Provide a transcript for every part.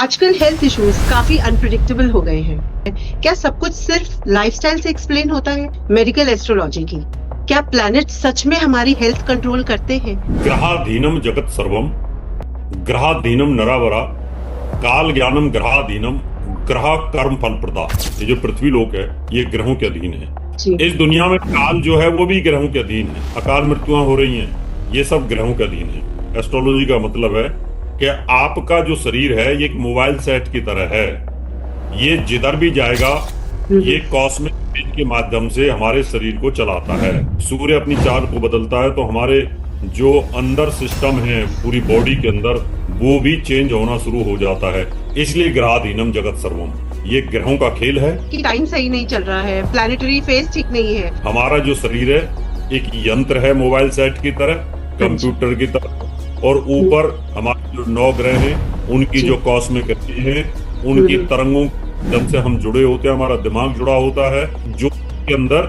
आजकल health issues काफी unpredictable हो गए हैं। क्या सब कुछ सिर्फ लाइफस्टाइल से एक्सप्लेन होता है? मेडिकल एस्ट्रोलॉजी की क्या प्लैनेट सच में हमारी हेल्थ कंट्रोल करते हैं? ग्रहाधीनम जगत सर्वम, ग्रहाधीनम नरावरा, काल ज्ञानम ग्रहाधीनम, ग्रह कर्म फल प्रदा। ये जो पृथ्वी लोक है ये ग्रहों के अधीन है। जी। इस दुनिया में काल जो है वो भी ग्रहों के अधीन है। अकाल मृत्युआं हो रही हैं, ये सब ग्रहों के अधीन है। एस्ट्रोलॉजी का मतलब है कि आपका जो शरीर है ये एक मोबाइल सेट की तरह है। ये जिधर भी जाएगा ये कॉस्मिक रेज के माध्यम से हमारे शरीर को चलाता है। सूर्य अपनी चाल को बदलता है तो हमारे जो अंदर सिस्टम है पूरी बॉडी के अंदर वो भी चेंज होना शुरू हो जाता है। इसलिए ग्रहाधीनम जगत सर्वम, ये ग्रहों का खेल है। कि टाइम सही नहीं चल रहा है, प्लैनेटरी फेज ठीक नहीं है। हमारा जो शरीर है एक यंत्र है मोबाइल सेट की तरह, कंप्यूटर की तरह, और ऊपर हमारे जो 9 ग्रह हैं उनकी जो कॉस्मिक रेज है उनकी तरंगों जब से हम जुड़े होते हैं, हमारा दिमाग जुड़ा होता है। जो के अंदर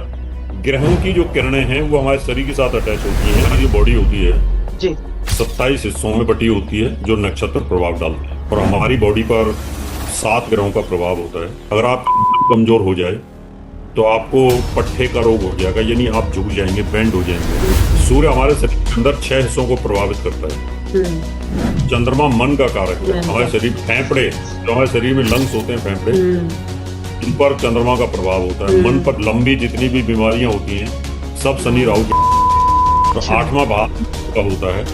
ग्रहों की जो किरणें हैं वो हमारे शरीर के साथ अटैच होती हैं। हमारी बॉडी होती है जी 27 हिस्सों में बटी होती है जो नक्षत्र प्रभाव डालते हैं, और हमारी बॉडी पर 7 ग्रहों का प्रभाव होता है। अगर आप कमजोर हो जाए तो आपको पट्टे का रोग हो जाएगा, यानी आप झुक जाएंगे, बेंड हो जाएंगे। सूर्य हमारे शरीर के अंदर 6 हिस्सों को प्रभावित करता है। चंद्रमा मन का कारक है। हमारे शरीर फेफड़े, जो हमारे शरीर में लंग्स होते हैं फेफड़े, इन पर चंद्रमा का प्रभाव होता है। मन पर लंबी जितनी भी बीमारियां होती हैं सब शनि राहु तो 8वां भाव का होता है,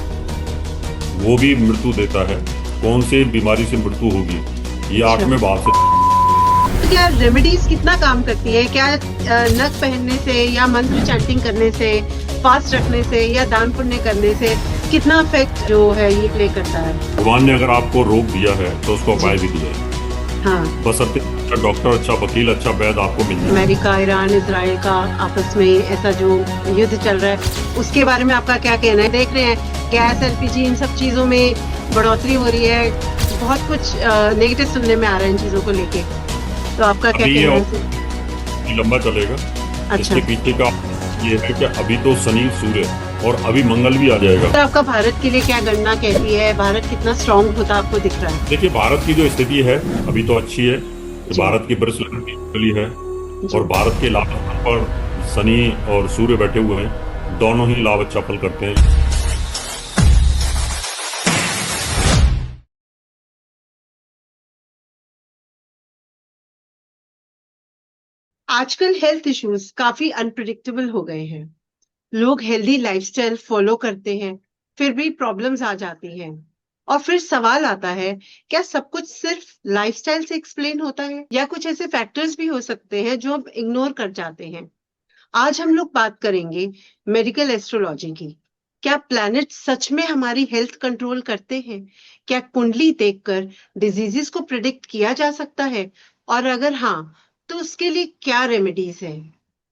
वो भी मृत्यु देता है। कौन सी बीमारी से मृत्यु होगी ये 8वें भाव से। तो क्या रेमेडीज कितना काम करती है? क्या नख पहनने से या मंत्र चैंटिंग करने से, फास्ट रखने से या दान पुण्य करने से कितना इफेक्ट जो है ये प्ले करता है? भगवान ने अगर आपको रोग दिया है तो उसका उपाय भी दिया है। हाँ। बशर्ते अच्छा डॉक्टर, अच्छा वकील, अच्छा वैद्य आपको मिल जाए। अमेरिका, ईरान, इजराइल का आपस में ऐसा जो युद्ध चल रहा है उसके बारे में आपका क्या कहना है? देख रहे हैं गैस, एलपीजी, इन सब चीजों में बढ़ोतरी हो रही है, बहुत कुछ नेगेटिव सुनने में आ रहा है इन चीजों को लेके, तो आपका क्या कहना है? लंबा चलेगा। अच्छा। इसके पीछे का ये है कि अभी तो शनि, सूर्य और अभी मंगल भी आ जाएगा। तो आपका भारत के लिए क्या गणना कहती है? भारत कितना स्ट्रांग होता आपको दिख रहा है? देखिए, भारत की जो स्थिति है अभी तो अच्छी है कि भारत की बृहस्पति है और भारत के लाभ पर शनि और सूर्य बैठे हुए हैं, दोनों ही लाभ अच्छा फल करते हैं। आजकल हेल्थ इश्यूज काफी अनप्रिडिक्टेबल हो गए हैं। लोग हेल्दी लाइफस्टाइल फॉलो करते हैं, फिर भी प्रॉब्लम्स आ जाती हैं। और फिर सवाल आता है, क्या सब कुछ सिर्फ लाइफस्टाइल से एक्सप्लेन होता है या कुछ ऐसे फैक्टर्स भी हो सकते हैं जो हम इग्नोर कर जाते हैं? आज हम लोग बात करेंगे मेडिकल एस्ट्रोलॉजी की। क्या प्लैनेट सच में हमारी हेल्थ कंट्रोल करते हैं? क्या कुंडली देखकर डिजीजेस को प्रिडिक्ट किया जा सकता है? और अगर हाँ, तो उसके लिए क्या रेमेडीज है?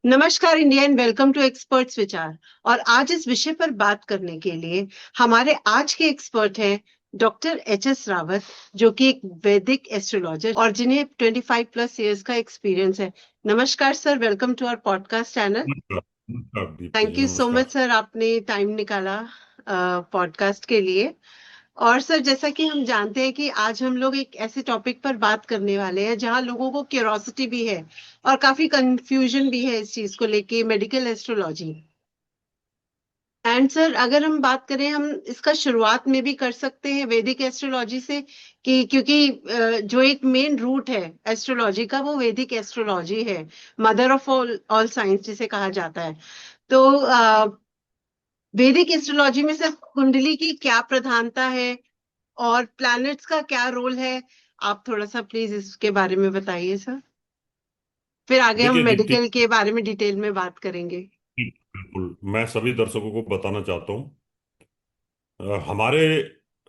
नमस्कार India and welcome to experts Vichar. और आज इस विषय पर बात करने के लिए हमारे आज के एक्सपर्ट हैं डॉक्टर एच.एस. रावत, जो कि एक वैदिक एस्ट्रोलॉजर और जिन्हें 25 प्लस इयर्स का एक्सपीरियंस है। नमस्कार sir, welcome to our podcast channel. नमस्कार। नमस्कार Deepti thank ji, you so नमस्कार। मच सर, आपने टाइम निकाला पॉडकास्ट के लिए। और सर, जैसा कि हम जानते हैं कि आज हम लोग एक ऐसे टॉपिक पर बात करने वाले हैं जहां लोगों को क्यूरोसिटी भी है और काफी कंफ्यूजन भी है इस चीज को लेके, मेडिकल एस्ट्रोलॉजी। एंड सर, अगर हम बात करें, हम इसका शुरुआत में भी कर सकते हैं वैदिक एस्ट्रोलॉजी से, कि क्योंकि जो एक मेन रूट है एस्ट्रोलॉजी का वो वैदिक एस्ट्रोलॉजी है, मदर ऑफ ऑल साइंस जिसे कहा जाता है। तो वैदिक एस्ट्रोलॉजी में सर कुंडली की क्या प्रधानता है और प्लैनेट्स का क्या रोल है? आप थोड़ा सा प्लीज इसके बारे में बताइए सर, फिर आगे हम देखिए दीप्ति, मेडिकल के बारे में डिटेल में बात करेंगे। बिल्कुल मैं सभी दर्शकों को बताना चाहता हूँ। हमारे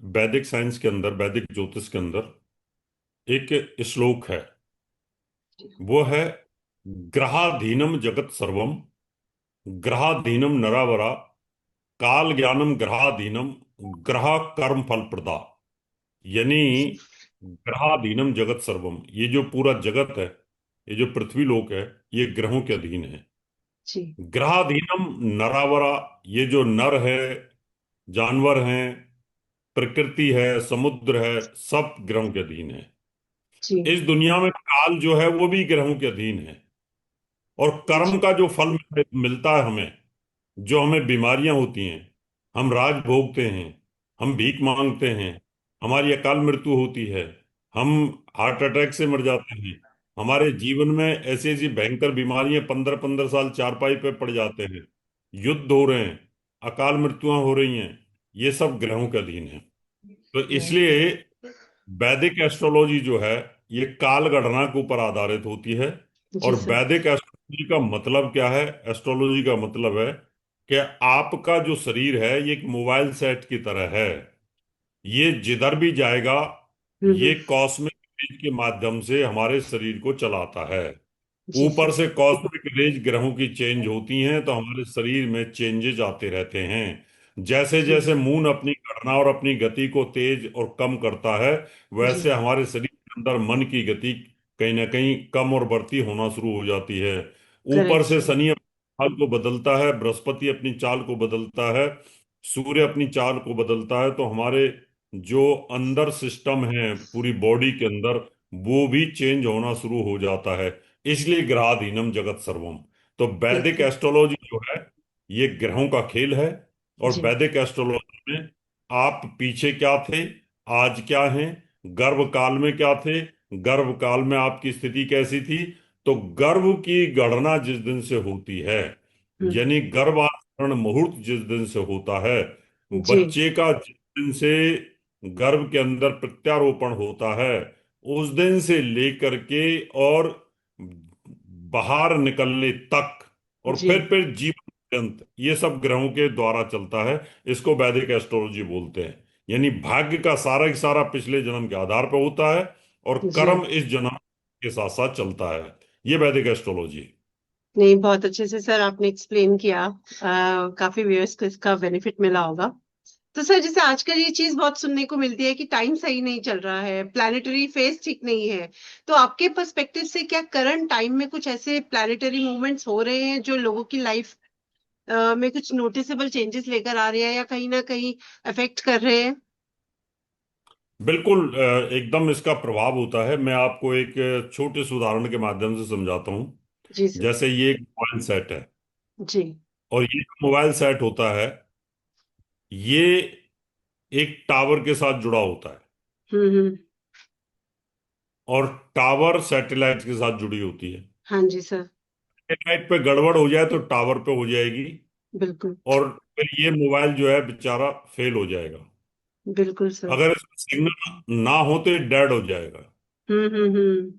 वैदिक साइंस के अंदर, वैदिक ज्योतिष के अंदर एक श्लोक है, वो है ग्रहाधीनम जगत सर्वम, ग्रहाधीनम नरावरा, काल ज्ञानम ग्रहाधीनम, ग्रह कर्म फल प्रदा। यानी ग्रहाधीनम जगत सर्वम, ये जो पूरा जगत है, ये जो पृथ्वी लोक है, ये ग्रहों के अधीन है। जी। ग्रहाधीनम नरावरा, ये जो नर है, जानवर हैं, प्रकृति है, समुद्र है, सब ग्रहों के अधीन है। जी इस दुनिया में काल जो है वो भी ग्रहों के अधीन है। और कर्म जी का जो फल मिलता है हमें, जो हमें बीमारियां होती हैं, हम राज भोगते हैं, हम भीख मांगते हैं, हमारी अकाल मृत्यु होती है, हम हार्ट अटैक से मर जाते हैं, हमारे जीवन में ऐसी ऐसी भयंकर बीमारियां 15-15 साल चारपाई पे पड़ जाते हैं, युद्ध हो रहे हैं, अकाल मृत्युआं हो रही हैं, ये सब ग्रहों के अधीन है। तो इसलिए वैदिक एस्ट्रोलॉजी जो है ये काल गणना के ऊपर आधारित होती है। जी और सर। वैदिक एस्ट्रोलॉजी का मतलब क्या है? एस्ट्रोलॉजी का मतलब है कि आपका जो शरीर है ये एक मोबाइल सेट की तरह है। ये जिधर भी जाएगा, ये हम्म। कॉस्मिक रेज के माध्यम से हमारे शरीर को चलाता है। जी ऊपर सर। से कॉस्मिक रेज ग्रहों की चेंज होती हैं तो हमारे शरीर में चेंजेस आते रहते हैं। जैसे जी जैसे मून अपनी गणना और अपनी गति को तेज और कम करता है, जी वैसे हमारे शरीर के अंदर मन की गति कहीं ना कहीं कम और बढ़ती होना शुरू हो जाती है। ऊपर करेक्ट से सर। शनि अपनी चाल को बदलता है, बृहस्पति अपनी चाल को बदलता है, सूर्य अपनी चाल को बदलता है, तो हमारे जो अंदर सिस्टम है पूरी बॉडी के अंदर, वो भी चेंज होना शुरू हो जाता है। इसलिए ग्रहाधीनम जगत सर्वम। तो वैदिक बिल्कुल। एस्ट्रोलॉजी जो है ये ग्रहों का खेल है। और जी वैदिक एस्ट्रोलॉजी में आप पीछे क्या थे, आज क्या हैं, गर्भ काल में क्या थे, गर्भ काल में आपकी स्थिति कैसी थी। तो गर्भ की गणना जिस दिन से होती है, हम्म। यानी गर्भाधारण मुहूर्त जिस दिन से होता है, जी बच्चे का जिस दिन से गर्भ के अंदर प्रत्यारोपण होता है, उस दिन से लेकर के और बाहर निकलने तक, और जी फिर जीवन पर्यंत, ये सब ग्रहों के द्वारा चलता है। इसको वैदिक एस्ट्रोलॉजी बोलते हैं। यानी भाग्य का सारा की सारा पिछले जन्म के आधार पर होता है, और जी। कर्म इस जन्म के साथ साथ चलता है। ये वैदिक एस्ट्रोलॉजी है। नहीं, बहुत अच्छे से सर आपने एक्सप्लेन किया। काफी व्यूअर्स को इसका बेनिफिट मिला होगा। तो सर जैसे आजकल ये चीज बहुत सुनने को मिलती है कि टाइम सही नहीं चल रहा है, प्लैनेटरी फेज ठीक नहीं है। तो आपके पर्सपेक्टिव से क्या करंट टाइम में कुछ ऐसे प्लैनेटरी मूवमेंट्स हो रहे हैं जो लोगों की लाइफ में कुछ नोटिसेबल चेंजेस लेकर आ रहे हैं या कहीं ना कहीं अफेक्ट कर रहे हैं? बिल्कुल, एकदम इसका प्रभाव होता है। मैं आपको एक छोटे से उदाहरण के माध्यम से समझाता हूँ। जी सर। जैसे ये एक मोबाइल सेट है, जी। और ये जो मोबाइल सेट होता है ये एक टावर के साथ जुड़ा होता है, हम्म। और टावर सैटेलाइट के साथ जुड़ी होती है। हाँ जी सर। सैटेलाइट पे गड़बड़ हो जाए तो टावर पे हो जाएगी, बिल्कुल। और फिर ये मोबाइल जो है बेचारा फेल हो जाएगा। बिल्कुल सर। अगर इसमें सिग्नल ना हो तो ये डेड हो जाएगा। हम्म।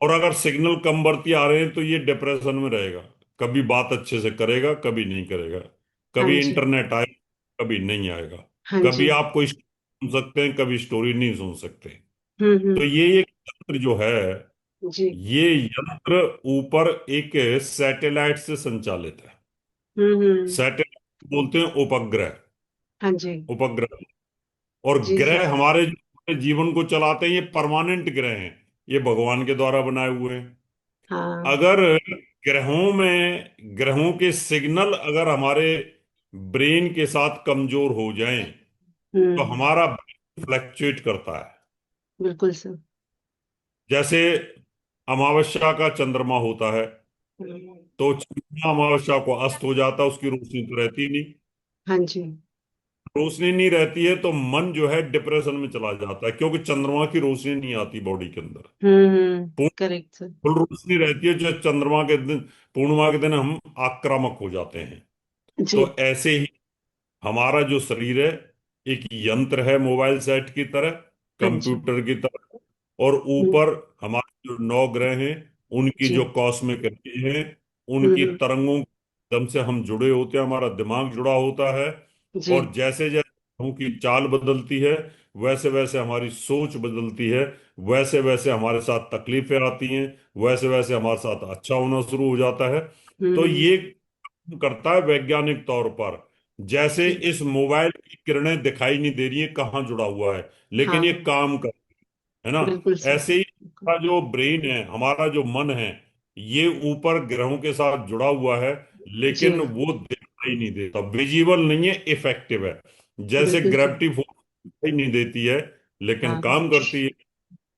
और अगर सिग्नल कम बढ़ती आ रहे हैं तो ये डिप्रेशन में रहेगा। कभी बात अच्छे से करेगा, कभी नहीं करेगा। हाँ कभी जी। इंटरनेट आएगा, कभी नहीं आएगा। हाँ जी। कभी आप कोई स्टोरी सुन सकते हैं, कभी स्टोरी नहीं सुन सकते। तो हम्म। ये एक यंत्र जो है, जी। ये यंत्र ऊपर एक सैटेलाइट से संचालित है। हम्म। सैटेलाइट बोलते हैं उपग्रह। हाँ जी। उपग्रह और जी सर। ग्रह हमारे जो पूरे जीवन को चलाते हैं, ये परमानेंट ग्रह हैं। ये भगवान के द्वारा बनाए हुए हैं। हाँ। अगर ग्रहों के सिग्नल अगर हमारे ब्रेन के साथ कमजोर हो जाएं, तो हम्म। हमारा फ्लक्चुएट करता है। बिल्कुल सर। जैसे अमावस्या का चंद्रमा होता है, हम्म। तो चंद्रमा अमावस्या को अस्त हो जाता है, उसकी रोशनी तो रहती नहीं। हाँ जी। रोशनी नहीं रहती है तो मन जो है डिप्रेशन में चला जाता है, क्योंकि चंद्रमा की रोशनी नहीं आती बॉडी के अंदर। Correct sir. फुल रोशनी रहती है जो चंद्रमा के दिन, पूर्णिमा के दिन हम आक्रामक हो जाते हैं। जी। तो ऐसे ही हमारा जो शरीर है एक यंत्र है, मोबाइल सेट की तरह, हाँ जी। कंप्यूटर की तरह। और हम्म। ऊपर हमारे जो 9 ग्रह हैं, उनकी जो जी। कॉस्मिक रे हैं, उनकी हम्म। तरंगों के दम से हम जुड़े होते हैं, हमारा दिमाग जुड़ा होता है। जी। और जैसे जैसे ग्रहों की चाल बदलती है, वैसे वैसे हमारी सोच बदलती है, वैसे वैसे हमारे साथ तकलीफें आती हैं, वैसे वैसे हमारे साथ अच्छा होना शुरू हो जाता है। तो हम्म। ये करता है वैज्ञानिक तौर पर। जैसे जी। इस मोबाइल की किरणें दिखाई नहीं दे रही है कहाँ जुड़ा हुआ है, लेकिन ये हाँ। काम कर, है ना। बिल्कुल सर। ऐसे ही हमारा जो ब्रेन है, हमारा जो मन है, ये ऊपर ग्रहों के साथ जुड़ा हुआ है, जी। लेकिन वो दिखाई नहीं देता, विजिबल नहीं है, इफेक्टिव है। जैसे बिल्कुल सर। ग्रेविटी फोर्स दिखाई नहीं देती है लेकिन हाँ काम करती है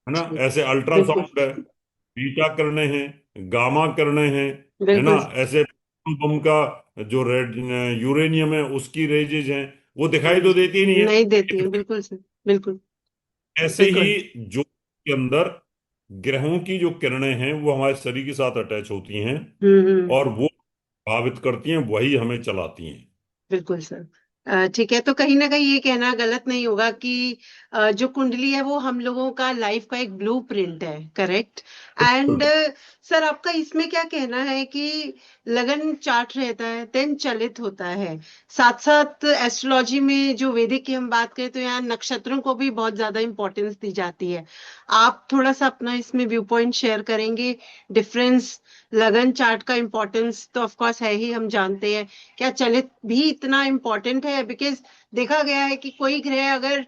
ना। जी ऐसे बिल्कुल अल्ट्रासाउंड है, बीटा किरणें हैं, गामा किरणें हैं, है ना। बिल्कुल। ऐसे बम का जो रेड यूरेनियम है उसकी रेजेज हैं, वो हाँ दिखाई तो जी देती ही नहीं नहीं देती है। है बिल्कुल सर बिल्कुल ऐसे ही बिल्कुल। जो के अंदर ग्रहों की जो किरणें हैं वो हमारे शरीर के साथ अटैच होती हैं हम्म। और वो प्रभावित करती हैं, वही हमें चलाती हैं। बिल्कुल सर। ठीक है, तो कहीं ना कहीं ये कहना गलत नहीं होगा कि जो कुंडली है वो हम लोगों का लाइफ का एक ब्लूप्रिंट है, करेक्ट? एंड सर आपका इसमें क्या कहना है कि लगन चार्ट रहता है, देन चलित होता है, साथ साथ एस्ट्रोलॉजी में जो वैदिक की हम बात करें तो यहाँ नक्षत्रों को भी बहुत ज्यादा इंपॉर्टेंस दी जाती है। आप थोड़ा सा अपना इसमें व्यू पॉइंट शेयर करेंगे? डिफरेंस, लगन चार्ट का इंपॉर्टेंस तो ऑफ कोर्स है ही, हम जानते हैं। क्या चलित भी इतना इम्पोर्टेंट है? बिकॉज देखा गया है कि कोई ग्रह अगर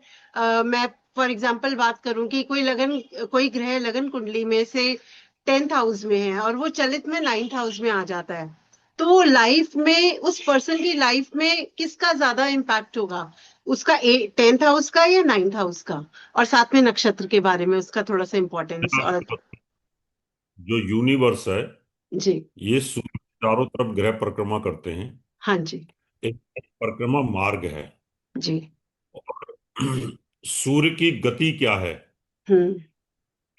मैं फॉर एग्जांपल बात करूं कि कोई ग्रह लगन कुंडली में से 10th हाउस में है और वो चलित में 9th हाउस में आ जाता है, तो लाइफ में उस पर्सन की लाइफ में किसका ज्यादा इम्पैक्ट होगा? उसका 10th हाउस का या 9th हाउस का? और साथ में नक्षत्र के बारे में उसका थोड़ा सा इम्पोर्टेंस और। जो यूनिवर्स है, जी। ये सूर्य के चारों तरफ ग्रह परिक्रमा करते हैं। हाँ जी। एक परिक्रमा मार्ग है। जी। और सूर्य की गति क्या है? हम्म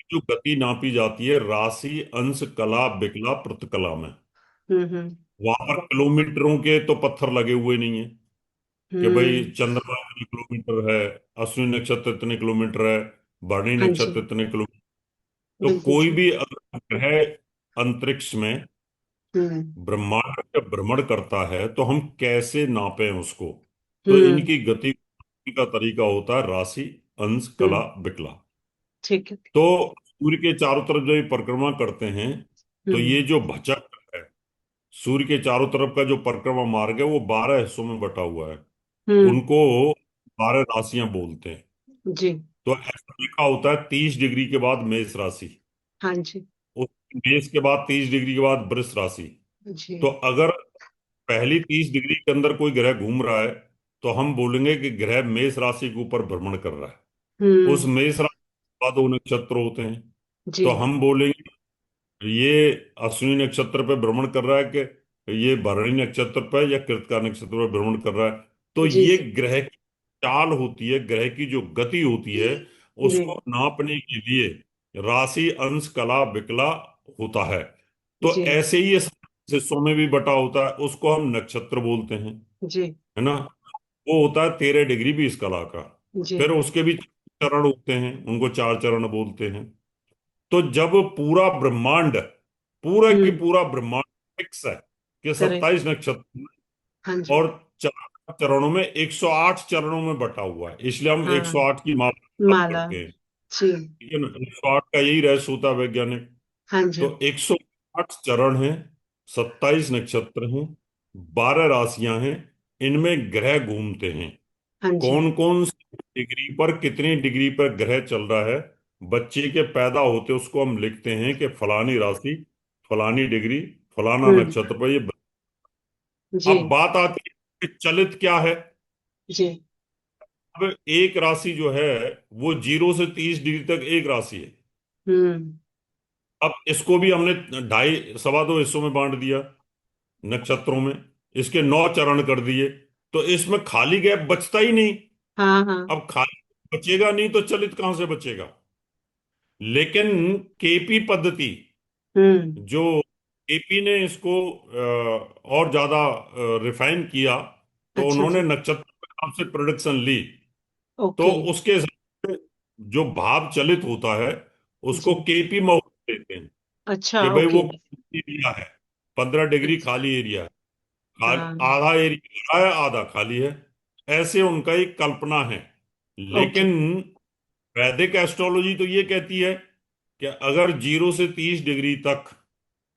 जो गति नापी जाती है राशि, अंश, कला, विकला, प्रतिकला में। हम्म। वहां पर किलोमीटरों के तो पत्थर लगे हुए नहीं है कि भाई हम्म। चंद्रमा इतने किलोमीटर है, अश्विनी नक्षत्र इतने किलोमीटर है, भरणी हाँ जी नक्षत्र इतने किलोमीटर। तो बिल्कुल कोई सर। भी अगर ग्रह अंतरिक्ष में हम्म ब्रह्मांड का भ्रमण करता है तो हम कैसे नापें उसको? तो हम्म इनकी गति का तरीका होता है राशि, अंश, कला, हम्म। विकला। ठीक है। तो सूर्य के चारों तरफ जब ये परिक्रमा करते हैं तो हम्म ये जो भचक है, सूर्य के चारों तरफ का जो परिक्रमा मार्ग है वो 12 हिस्सों में बटा हुआ है। हम्म। उनको 12 राशियां बोलते हैं। जी। तो ऐसा लिखा होता है 30 डिग्री के बाद मेष राशि, हाँ जी। उस मेष के बाद 30 डिग्री के बाद वृष राशि। तो जी। अगर पहली 30 डिग्री के अंदर कोई ग्रह घूम रहा है तो हम बोलेंगे कि ग्रह मेष राशि के ऊपर भ्रमण कर रहा है। उस हम्म। मेष राशि के बाद 2 नक्षत्र होते हैं, जी। तो हम बोलेंगे ये अश्विनी नक्षत्र पे भ्रमण कर रहा है कि ये भरणी नक्षत्र पे या कृतिका नक्षत्र पे भ्रमण कर रहा है। तो जी ये सर। ग्रह की चाल होती है, ग्रह की जो गति होती है, जी। उसको नापने के लिए राशि, अंश, कला, विकला होता है। तो जी। ऐसे ही ये हिस्सों में भी बटा होता है, उसको हम नक्षत्र बोलते हैं, जी। है ना। वो होता है 13 डिग्री 20 कला का। जी। फिर उसके भी चरण होते हैं, उनको 4 चरण बोलते हैं। तो जब पूरा ब्रह्मांड, पूरा की हम्म। पूरा ब्रह्मांड फिक्स है कि करेक्ट। 27 नक्षत्र हैं हाँ जी। और 4 चरणों में 108 चरणों में बटा हुआ है, इसलिए हम हाँ 108 की माला जप माला। करते हैं। जी। ठीक है ना, 108 का यही रहस्य होता है वैज्ञानिक। हाँ जी। तो 108 चरण हैं, 27 नक्षत्र हैं, 12 राशियां हैं, इनमें ग्रह घूमते हैं। हाँ जी। कौन कौन सी डिग्री पर, कितनी डिग्री पर ग्रह चल रहा है, बच्चे के पैदा होते उसको हम लिखते हैं कि फलानी राशि, फलानी डिग्री, फलाना हम्म। नक्षत्र पर ये जी। अब बात आती है कि चलित क्या है। जी। अब एक राशि जो है वो 0 से 30 डिग्री तक एक राशि है। हम्म। अब इसको भी हमने ढाई सवा दो हिस्सों में बांट दिया, नक्षत्रों में, इसके 9 चरण कर दिए, तो इसमें खाली गैप बचता ही नहीं। हाँ हाँ। अब खाली बचेगा नहीं तो चलित कहां से बचेगा? लेकिन केपी पद्धति, हम्म। जो केपी ने इसको और ज्यादा रिफाइन किया, तो अच्छा उन्होंने जी। नक्षत्र के नाम से प्रोडक्शन ली। तो ओके। उसके हिसाब से जो भाव चलित होता है उसको जी। केपी मुहूर्त देते हैं अच्छा कि भाई वो ओके। खाली एरिया है, 15 डिग्री अच्छा। खाली एरिया है, हाँ। आधा एरिया है, आधा खाली है। ऐसे उनका एक कल्पना है। ओके। लेकिन वैदिक एस्ट्रोलॉजी तो ये कहती है कि अगर 0 से 30 डिग्री तक,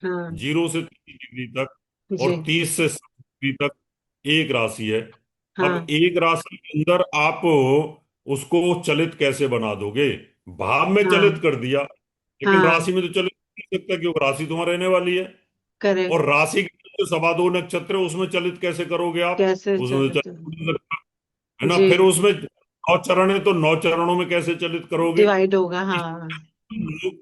हाँ 0 से 30 डिग्री तक और जी। 30 से 60 डिग्री तक एक राशि है। अब हाँ एक राशि के अंदर आप उसको चलित कैसे बना दोगे? भाव में चलित हाँ कर दिया, लेकिन हाँ। राशि में तो चलित नहीं सकता क्योंकि राशि तुम्हारा रहने वाली है। करेक्ट। और राशि के जो सवा दो नक्षत्र है उसमें चलित कैसे करोगे आप? कैसे उसमें तो चले चलित तो। नहीं कर सकता, है ना। जी। फिर उसमें 9 चरण है तो 9 चरणों में कैसे चलित करोगे? डिवाइड होगा, इस हाँ। लोग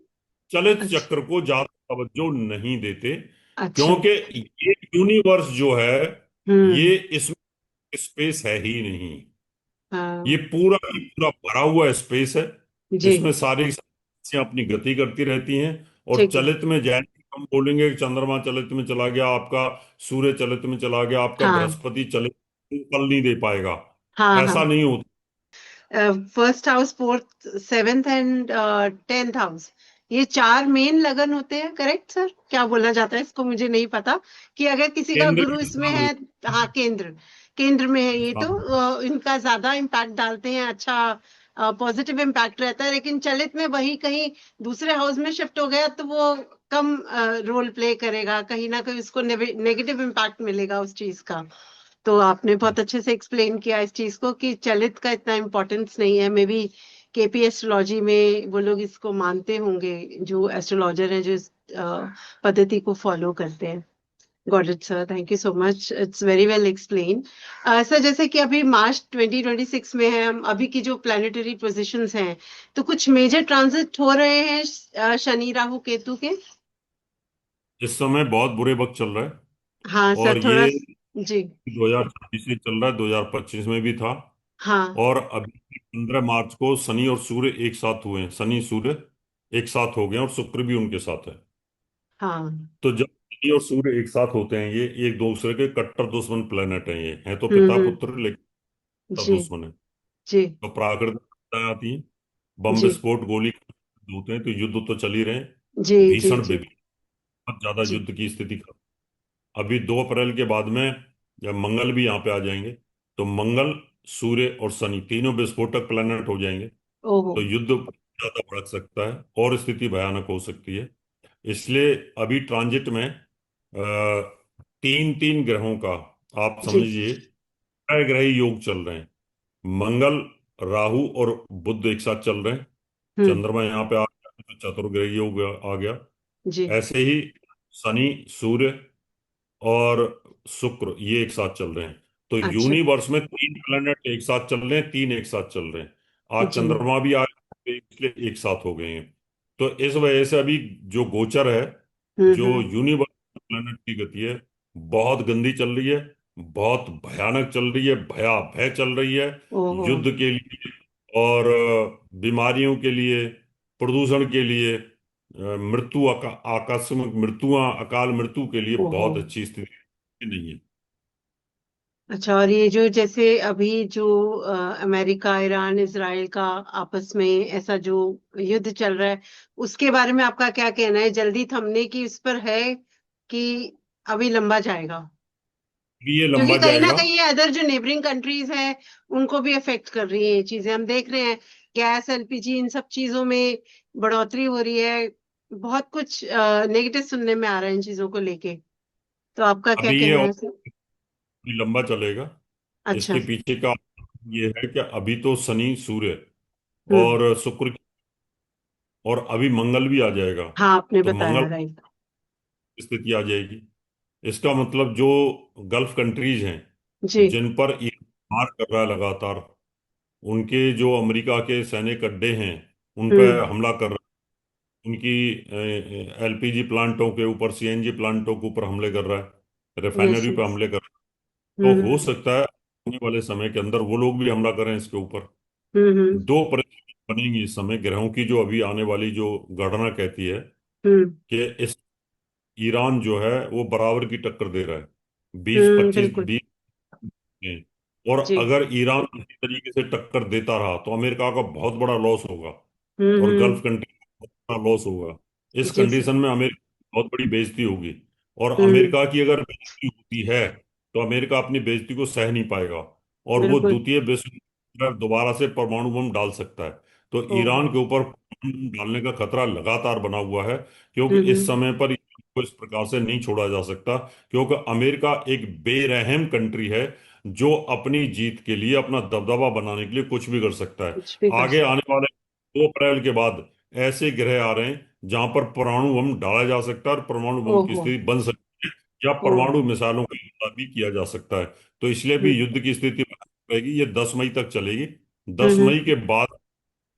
चलित अच्छा। चक्र को ज्यादा तवज्जो नहीं देते, अच्छा। क्योंकि ये यूनिवर्स जो है, हम्म। ये इसमें स्पेस है ही नहीं। ये हाँ। पूरा ही पूरा भरा हुआ स्पेस है। जी। इसमें सारी गैलेक्सियां अपनी गति करती रहती हैं। और ठीक है। चलित में जैसे हम बोलेंगे कि चंद्रमा चलित में चला गया आपका, सूर्य चलित में चला गया आपका, हाँ। बृहस्पति चलित फल नहीं दे पाएगा। हाँ। ऐसा हाँ। नहीं होता। First house, fourth, seventh and tenth house, ये चार मेन लगन होते हैं, करेक्ट सर? क्या बोला जाता है इसको, मुझे नहीं पता। कि अगर किसी का केंद्र गुरु के इसमें स्थान है, होते हाँ, केंद्र, केंद्र में है ये, हैं। तो हाँ, इनका ज्यादा इम्पैक्ट डालते हैं, अच्छा पॉजिटिव इम्पैक्ट रहता है। लेकिन चलित में वही कहीं दूसरे हाउस में शिफ्ट हो गया तो वो कम रोल प्ले करेगा, कहीं ना कहीं उसको नेगेटिव इम्पैक्ट मिलेगा उस चीज का। तो आपने बहुत अच्छे से एक्सप्लेन किया इस चीज को कि चलित का इतना इम्पोर्टेंस नहीं है। मे बी केपी एस्ट्रोलॉजी में वो लोग इसको मानते होंगे, जो एस्ट्रोलॉजर हैं, जो इस पद्धति को फॉलो करते हैं। Got it sir, thank you so much, it's very well explain. Sir, जैसे कि अभी मार्च 2026 में है हम, अभी की जो प्लानिटरी पोजिशंस हैं, तो कुछ मेजर ट्रांजिट हो रहे हैं शनि राहु केतु के? इस समय बहुत बुरे वक्त चल रहा है। हाँ सर, और थोड़ा। ये जी। 2026 से चल रहा है, 2025 में भी था। हाँ। और अभी 15 मार्च को शनि और सूर्य एक साथ हुए हैं, शनि सूर्य एक साथ हो गए हैं और शुक्र भी उनके साथ है। हाँ। तो जब शनि और सूर्य एक साथ होते हैं, ये एक दूसरे के कट्टर दुश्मन प्लेनेट हैं। ये हैं तो पिता हम्म। पुत्र, लेकिन कट्टर जी। दुश्मन है। जी। तो प्राकृतिक आपदाएं आती हैं, बम जी। विस्फोट, गोली होते हैं, तो युद्ध तो चल ही रहे हैं। जी। जी। भीषण जी। विभीषण, बहुत ज्यादा जी। युद्ध की स्थिति। अभी 2 अप्रैल के बाद में जब मंगल भी यहाँ पे आ जाएंगे, तो मंगल, सूर्य और शनि तीनों विस्फोटक प्लैनेट हो जाएंगे। ओहो। तो युद्ध ज्यादा भड़क सकता है और स्थिति भयानक हो सकती है। इसलिए अभी ट्रांजिट में 3 3 ग्रहों का, आप जी। समझिए, 6 ग्रही योग चल रहे हैं। मंगल, राहु और बुध एक साथ चल रहे हैं। हम्म। चंद्रमा यहाँ पे आ गया तो चतुर्ग्रही योग आ गया। जी। ऐसे ही शनि, सूर्य और शुक्र ये एक साथ चल रहे हैं। तो अच्छा। यूनिवर्स में 3 प्लैनेट एक साथ चल रहे हैं, तीन एक साथ चल रहे हैं। आज जी। चंद्रमा भी आ इसलिए एक साथ हो गए हैं। तो इस वजह से अभी जो गोचर है, जो हम्म। यूनिवर्स प्लैनेट की गति है, बहुत गंदी चल रही है, बहुत भयानक चल रही है, भयाभय चल रही है। ओहो। युद्ध के लिए और बीमारियों के लिए, प्रदूषण के लिए, मृत्यु, आकस्मिक मृत्युआं, अकाल मृत्यु के लिए ओहो। बहुत अच्छी स्थिति नहीं है। अच्छा, और ये जो जैसे अभी जो अमेरिका, ईरान, इजराइल का आपस में ऐसा जो युद्ध चल रहा है, उसके बारे में आपका क्या कहना है? जल्दी थमने की उस पर है कि अभी लंबा जाएगा? अभी ये क्योंकि लंबा कहीं ना जाएगा। कहीं ये अदर जो नेबरिंग कंट्रीज हैं, उनको भी अफेक्ट कर रही है ये चीजें, हम देख रहे हैं। गैस, एलपीजी, इन सब चीजों में बढ़ोतरी हो रही है। बहुत कुछ नेगेटिव सुनने में आ रहा है इन चीजों को लेके। तो आपका क्या अभी ये कहना और है सर? भी लंबा चलेगा। अच्छा। इसके पीछे का ये है कि अभी तो शनि, सूर्य हम्म। और शुक्र और अभी मंगल भी आ जाएगा। हाँ, आपने तो मंगल बताया, राइट। की स्थिति आ जाएगी। इसका मतलब जो गल्फ कंट्रीज हैं, जी। जिन पर ईरान मार कर रहा है लगातार, उनके जो अमेरिका के सैनिक अड्डे हैं, उन पर हम्म। हमला कर रहा है। उनकी एलपीजी प्लांटों के ऊपर, सीएनजी प्लांटों के ऊपर हमले कर रहा है, यस, रिफाइनरी पे यस। हमले कर रहा है। तो हो हम्म। सकता है आने वाले समय के अंदर वो लोग भी हमला करें इसके ऊपर। हम्म। दो परिस्थिति बनेंगी इस समय ग्रहों की, जो अभी आने वाली जो गणना कहती है हम्म। कि इस ईरान जो है वो बराबर की टक्कर दे रहा है, 20 25 बिल्कुल। 20 में। और जी। अगर ईरान इसी तरीके से टक्कर देता रहा तो अमेरिका का बहुत बड़ा लॉस होगा और गल्फ हम्म। कंट्री का बहुत बड़ा लॉस होगा। इस जी सर। कंडीशन में अमेरिका की बहुत बड़ी बेइज्जती होगी। और हम्म। अमेरिका की अगर बेइज्जती होती है तो अमेरिका अपनी बेइज्जती को सह नहीं पाएगा और वो बिल्कुल। द्वितीय विश्व युद्ध में दोबारा से परमाणु बम डाल सकता है। तो ओहो। ईरान के ऊपर परमाणु बम डालने का खतरा लगातार बना हुआ है, क्योंकि इस हम्म। समय पर ईरान को इस प्रकार से नहीं छोड़ा जा सकता। क्योंकि अमेरिका एक बेरहम कंट्री है, जो अपनी जीत के लिए, अपना दबदबा बनाने के लिए कुछ भी कर सकता है। कुछ भी कर आगे सकते। आने वाले 2 अप्रैल के बाद ऐसे ग्रह आ रहे हैं जहां पर परमाणु बम डाला जा सकता है और परमाणु बम की ओहो। स्थिति बन सकती है, या ओहो। परमाणु मिसाइलों का हमला भी किया जा सकता है। तो इसलिए भी हम्म। युद्ध की स्थिति रहेगी, ये 10 मई तक चलेगी। दस हम्म। मई के बाद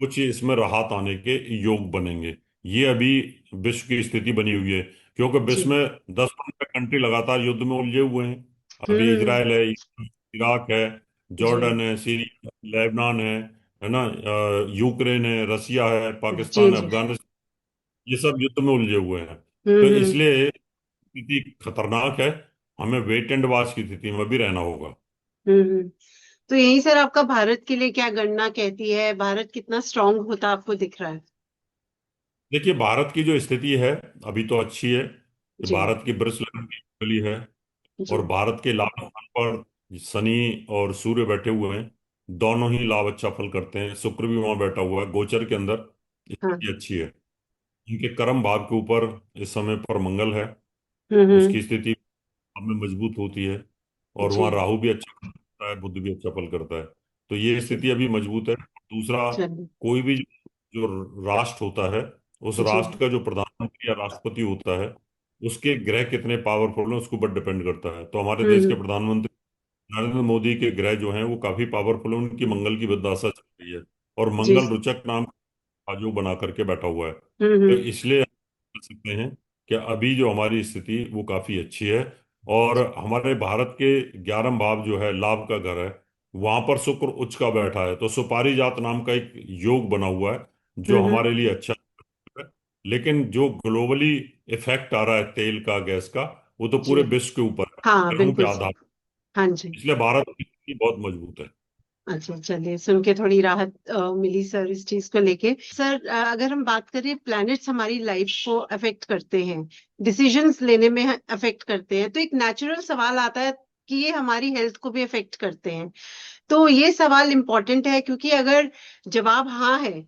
कुछ इसमें राहत आने के योग बनेंगे। ये अभी विश्व की स्थिति बनी हुई है, क्योंकि विश्व जी। में 10-15 कंट्री लगातार युद्ध में उलझे हुए हैं। अभी हम्म। इजराइल है, इराक है, जी जॉर्डन है, सीरिया, लेबनान है ना, यूक्रेन है, रसिया है, जी पाकिस्तान, जी। अफगानिस्तान, ये सब युद्ध में उलझे हुए हैं। तो हम्म। इसलिए स्थिति खतरनाक है। हमें वेट एंड वॉच की स्थिति में भी रहना होगा। हम्म। तो यही सर आपका भारत के लिए क्या गणना कहती है, भारत कितना स्ट्रांग होता आपको दिख रहा है? देखिए, भारत की जो स्थिति है अभी तो अच्छी है कि जी भारत की वृक्ष लगन की गली है। जी। और भारत के लाभ स्थान पर शनि और सूर्य बैठे हुए हैं। दोनों ही लाभ अच्छा फल करते हैं। शुक्र भी वहां बैठा हुआ है गोचर के अंदर। हाँ। स्थिति अच्छी है। इनके कर्म भाव के ऊपर इस समय पर मंगल है। हम्म। उसकी स्थिति में मजबूत होती है। और वहाँ जी। राहु भी अच्छा फल करता है, बुध भी अच्छा फल करता है। तो ये जी। स्थिति अभी मजबूत है। दूसरा, चलिए। कोई भी जो राष्ट्र होता है, उस जी। राष्ट्र का जो प्रधानमंत्री या राष्ट्रपति होता है, उसके ग्रह कितने पावरफुल हैं उसके ऊपर डिपेंड करता है। तो हमारे देश के हम्म। प्रधानमंत्री नरेंद्र मोदी के ग्रह जो हैं वो काफी पावरफुल है। उनकी मंगल की विदशा चल रही है। और जी। मंगल रुचक नाम आजू बना करके बैठा हुआ है। तो हम्म। इसलिए हम कह सकते हैं कि अभी जो हमारी स्थिति वो काफी अच्छी है। और हमारे भारत के 11वां भाव जो है लाभ का घर है, वहां पर शुक्र उच्च का बैठा है। तो सुपारी जात नाम का एक योग बना हुआ है जो हम्म। हमारे लिए अच्छा है। लेकिन जो ग्लोबली इफेक्ट आ रहा है तेल का, गैस का, वो तो जी। पूरे विश्व के ऊपर है, हाँ ग्रहों के बिल्कुल आधार। सर। हाँ जी। इसलिए भारत की स्थिति बहुत मजबूत है। अच्छा, चलिए सुन के थोड़ी राहत मिली सर इस चीज को लेके। सर अगर हम बात करें, प्लैनेट्स हमारी लाइफ को अफेक्ट करते हैं, डिसीजंस लेने में अफेक्ट करते हैं, तो एक नेचुरल सवाल आता है कि ये हमारी हेल्थ को भी अफेक्ट करते हैं। तो ये सवाल इम्पोर्टेंट है, क्योंकि अगर जवाब हाँ है,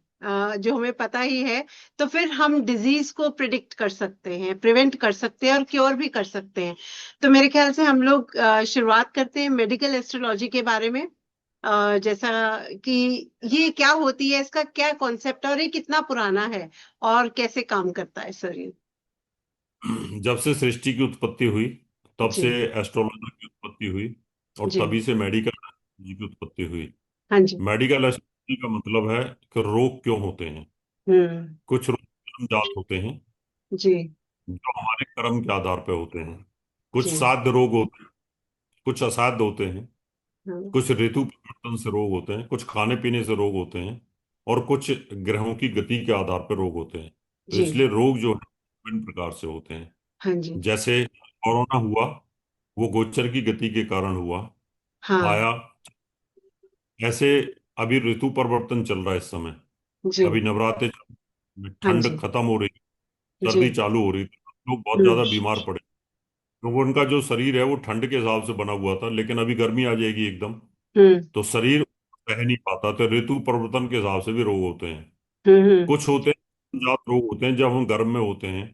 जो हमें पता ही है, तो फिर हम डिजीज को प्रिडिक्ट कर सकते हैं, प्रिवेंट कर सकते हैं और क्योर भी कर सकते हैं। तो मेरे ख्याल से हम लोग शुरुआत करते हैं मेडिकल एस्ट्रोलॉजी के बारे में। जैसा कि ये क्या होती है, इसका क्या कॉन्सेप्ट है और ये कितना पुराना है और कैसे काम करता है सर ये? जब से सृष्टि की उत्पत्ति हुई तब से जी एस्ट्रोलॉजी की उत्पत्ति हुई। और जी। तभी से मेडिकल एस्ट्रोलॉजी की उत्पत्ति हुई। हाँ जी। मेडिकल एस्ट्रोलॉजी का मतलब है कि रोग क्यों होते हैं। हम्म। कुछ रोग जन्मजात होते हैं जी जो हमारे कर्म के आधार पर होते हैं। कुछ जी। साध्य रोग होते हैं, कुछ असाध्य होते हैं। हाँ कुछ ऋतु परिवर्तन से रोग होते हैं, कुछ खाने पीने से रोग होते हैं, और कुछ ग्रहों की गति के आधार पर रोग होते हैं। तो जी। इसलिए रोग जो है विभिन्न प्रकार से होते हैं। हाँ जी। जैसे कोरोना हुआ, वो गोचर की गति के कारण हुआ, हाँ आया। ऐसे अभी ऋतु परिवर्तन चल रहा है इस समय। जी। अभी नवरात्रे में हाँ ठंड जी। खत्म हो रही, जी। सर्दी चालू हो रही, तो लोग बहुत हम्म। ज्यादा बीमार पड़े। क्योंकि उनका जो शरीर है वो ठंड के हिसाब से बना हुआ था, लेकिन अभी गर्मी आ जाएगी एकदम, हम्म। तो शरीर सह नहीं पाता। तो ऋतु परिवर्तन के हिसाब से भी रोग होते हैं। हम्म। कुछ होते हैं जात रोग होते हैं जब हम गर्म में होते हैं,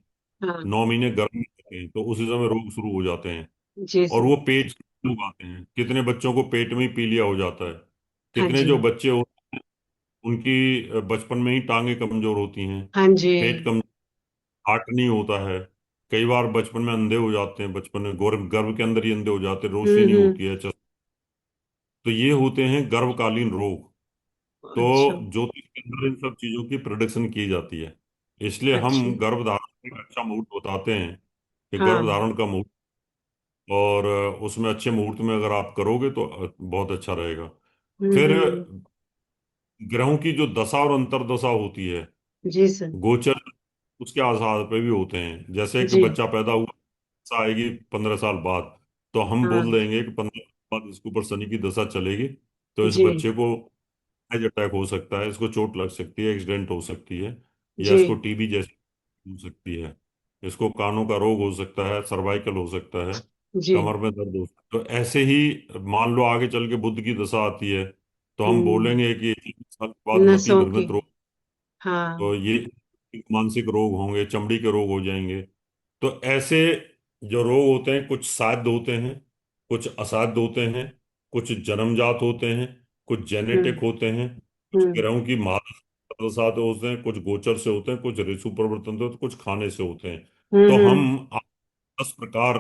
हाँ 9 महीने गर्म में होते हैं, तो उसी समय रोग शुरू हो जाते हैं। जी और सर। वो पेट से रोग आते हैं। कितने बच्चों को पेट में ही पीलिया हो जाता है। हाँ कितने जी। जो बच्चे होते हैं उनकी बचपन में ही टांगे कमजोर होती हैं, हाँ जी। पेट कम, हार्ट नहीं होता है। कई बार बचपन में अंधे हो जाते हैं, बचपन में गर्भ गर्भ के अंदर ही अंधे हो जाते हैं, रोशनी नहीं हम्म। होती है, तो ये होते हैं गर्भकालीन रोग। तो अच्छा। ज्योतिष के अंदर इन सब चीजों की प्रिडिक्शन की जाती है। इसलिए हम अच्छा। गर्भधारण का एक अच्छा मुहूर्त बताते हैं कि हाँ। गर्भधारण का मुहूर्त। और उसमें अच्छे मुहूर्त में अगर आप करोगे तो बहुत अच्छा रहेगा। फिर हम्म। ग्रहों की जो दशा और अंतर्दशा होती है, जी सर। गोचर, उसके आधार पे भी होते हैं। जैसे कि जी। बच्चा पैदा हुआ, दशा आएगी 15 साल बाद, तो हम बोल हाँ। देंगे कि 15 साल बाद इसके ऊपर शनि की दशा चलेगी। तो इस जी बच्चे को एज अटैक हो सकता है, इसको चोट लग सकती है, एक्सीडेंट हो सकती है, या जी। इसको टीबी जैसी हो सकती है, इसको कानों का रोग हो सकता है, सर्वाइकल हो सकता है, जी। कमर में दर्द हो सकता है। तो ऐसे ही मान लो आगे चल के बुद्ध की दशा आती है, तो हम हम्म। बोलेंगे कि 1 साल के बाद मति नसों की। भ्रमित रोग, हाँ। तो ये मानसिक रोग होंगे, चमड़ी के रोग हो जाएंगे। तो ऐसे जो रोग होते हैं, कुछ साध्य होते हैं, कुछ असाध्य होते हैं, कुछ जन्मजात होते हैं, कुछ जेनेटिक हम्म। होते हैं, कुछ हम्म। ग्रहों की महादशा से होते हैं, कुछ गोचर से होते हैं, कुछ ऋतु परिवर्तन से होते हैं, कुछ खाने से होते हैं। तो हम्म। हम 10 प्रकार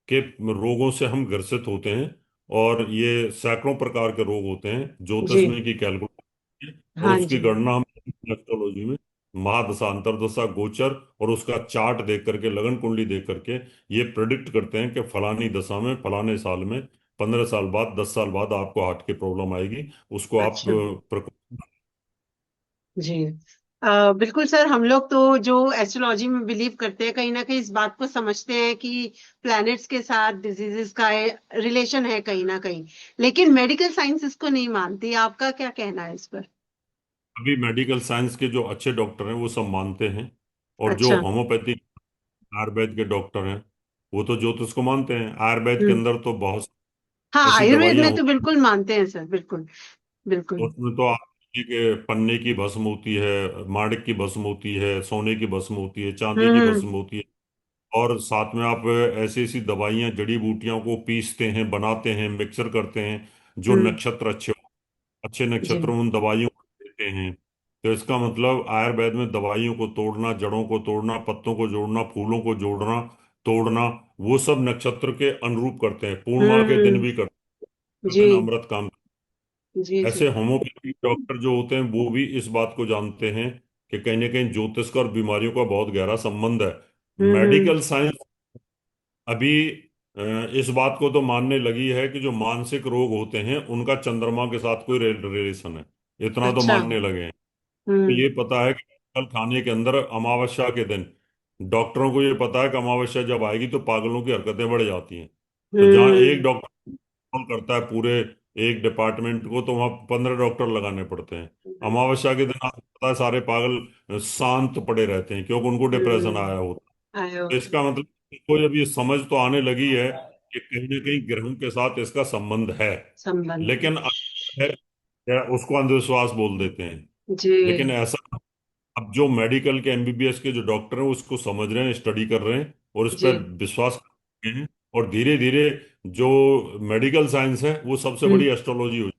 के रोगों से हम ग्रसित होते हैं। और ये सैकड़ों प्रकार के रोग होते हैं ज्योतिष जी। में की कैलकुलेट, और हाँ उसकी जी। गणना हम एस्ट्रोलॉजी में महादशा अंतर्दशा गोचर और उसका चार्ट देख करके, लगन कुंडली देख करके ये प्रिडिक्ट करते हैं कि फलानी दशा में फलाने साल में 15 साल बाद 10 साल बाद आपको हार्ट की प्रॉब्लम आएगी। उसको आप अच्छा। जी। बिल्कुल सर, हम लोग तो जो एस्ट्रोलॉजी में बिलीव करते हैं, कहीं ना कहीं इस बात को समझते हैं कि प्लैनेट्स के साथ डिजीजेस का रिलेशन है कहीं ना कहीं, लेकिन मेडिकल साइंस इसको नहीं मानती। आपका क्या कहना है इस पर? अभी मेडिकल साइंस के जो अच्छे डॉक्टर हैं वो सब मानते हैं, और जो अच्छा। होम्योपैथिक आयुर्वेद के डॉक्टर हैं वो तो ज्योतिष को मानते हैं। आयुर्वेद के हम्म। अंदर तो बहुत हाँ, ऐसी आयुर्वेद दवाइयां में तो होती बिल्कुल मानते हैं सर, बिल्कुल। हैं, बिल्कुल। उसमें तो आप देखिए कि पन्ने की भस्म होती है, माणिक की भस्म होती है, सोने की भस्म होती है, चांदी की हम्म। भस्म होती है। और साथ में आप ऐसी ऐसी दवाइयां जड़ी बूटियों को पीसते हैं, बनाते हैं, मिक्सर करते हैं। जो हम्म। नक्षत्र अच्छे जी। नक्षत्र उन दवाइयों को देते हैं। तो इसका मतलब आयुर्वेद में दवाइयों को तोड़ना, जड़ों को तोड़ना, पत्तों को जोड़ना, फूलों को जोड़ना, तोड़ना, वो सब नक्षत्र के अनुरूप करते हैं। पूर्णिमा के दिन हम्म। भी करते हैं, उस जी। दिन अमृत काम। जी। जी। ऐसे होम्योपैथिक डॉक्टर जो होते हैं वो भी इस बात को जानते हैं कि कहीं ना कहीं ज्योतिष का और बीमारियों का बहुत गहरा संबंध है। हम्म। मेडिकल साइंस अभी अ, इस बात को तो मानने लगी है कि जो मानसिक रोग होते हैं उनका चंद्रमा के साथ कोई रिलेशन है। इतना तो अच्छा। मानने लगे हैं। तो हम्म। ये पता है कि कल खाने के अंदर अमावस्या के दिन डॉक्टरों को ये पता है कि अमावस्या जब आएगी तो पागलों की हरकतें बढ़ जाती हैं। तो जहाँ एक हम्म। डॉक्टर कंट्रोल करता है पूरे एक डिपार्टमेंट को, तो वहाँ 15 डॉक्टर लगाने पड़ते हैं। अमावस्या के दिन आपको पता है सारे पागल शांत पड़े रहते हैं क्योंकि उनको डिप्रेशन हम्म। आया होता आयो। है। तो इसका मतलब कोई अभी ये समझ तो आने लगी है कि कहीं ना कहीं ग्रहों के साथ इसका संबंध है। संबंध है। लेकिन है, उसको अंधविश्वास बोल देते हैं। लेकिन जी। ऐसा, अब जो मेडिकल के एमबीबीएस के जो डॉक्टर हैं उसको समझ रहे हैं, स्टडी कर रहे हैं और इस पर जी। विश्वास कर रहे हैं। और धीरे धीरे जो मेडिकल साइंस है वो सबसे हम्म। बड़ी एस्ट्रोलॉजी हो।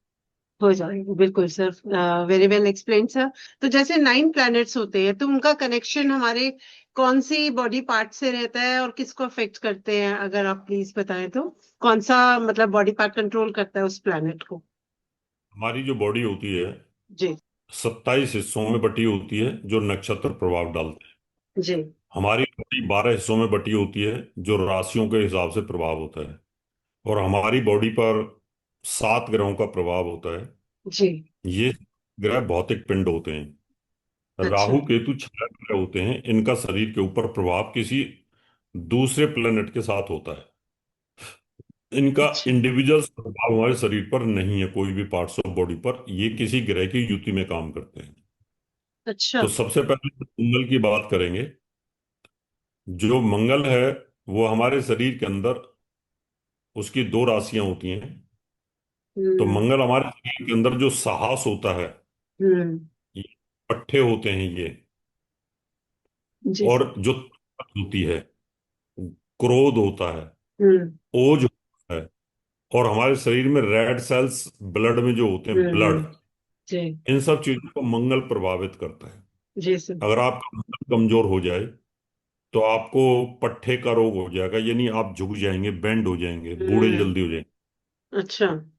हो जाएगा, बिल्कुल sir. Very well explain sir. तो जैसे 9 प्लैनेट्स होते हैं, तो उनका कनेक्शन हमारे कौन सी बॉडी पार्ट से रहता है और किसको अफेक्ट करते हैं? अगर आप प्लीज बताएं तो कौन सा मतलब बॉडी पार्ट कंट्रोल करता है उस प्लैनेट को? हमारी जो बॉडी होती है जी। 27 हिस्सों में बटी होती है जो नक्षत्र प्रभाव डालते हैं। जी। हमारी बॉडी 12 हिस्सों में बटी होती है जो राशियों के हिसाब से प्रभाव होता है। और हमारी बॉडी पर 7 ग्रहों का प्रभाव होता है। जी। ये ग्रह भौतिक पिंड होते हैं। अच्छा। राहु केतु छाया ग्रह होते हैं, इनका शरीर के ऊपर प्रभाव किसी दूसरे प्लेनेट के साथ होता है। इनका अच्छा। इंडिविजुअल प्रभाव हमारे शरीर पर नहीं है, कोई भी पार्ट्स ऑफ बॉडी पर। ये किसी ग्रह की युति में काम करते हैं। अच्छा। तो सबसे पहले तो मंगल की बात करेंगे। जो मंगल है वो हमारे शरीर के अंदर, उसकी 2 राशियां होती हैं। तो हम्म। मंगल हमारे शरीर के अंदर जो साहस होता है, हम्म। ये पट्टे होते हैं ये। जी और सर। जो ताकत होती है, क्रोध होता है, हम्म। ओज होता है, और हमारे शरीर में रेड सेल्स ब्लड में जो होते हैं, ब्लड, जी। इन सब चीजों को मंगल प्रभावित करता है। जी सर। अगर आपका मंगल कमजोर हो जाए तो आपको पट्ठे का रोग हो जाएगा, यानी आप झुक जाएंगे, बेंड हो जाएंगे, बूढ़े हम्म। जल्दी हो जाएंगे। अच्छा।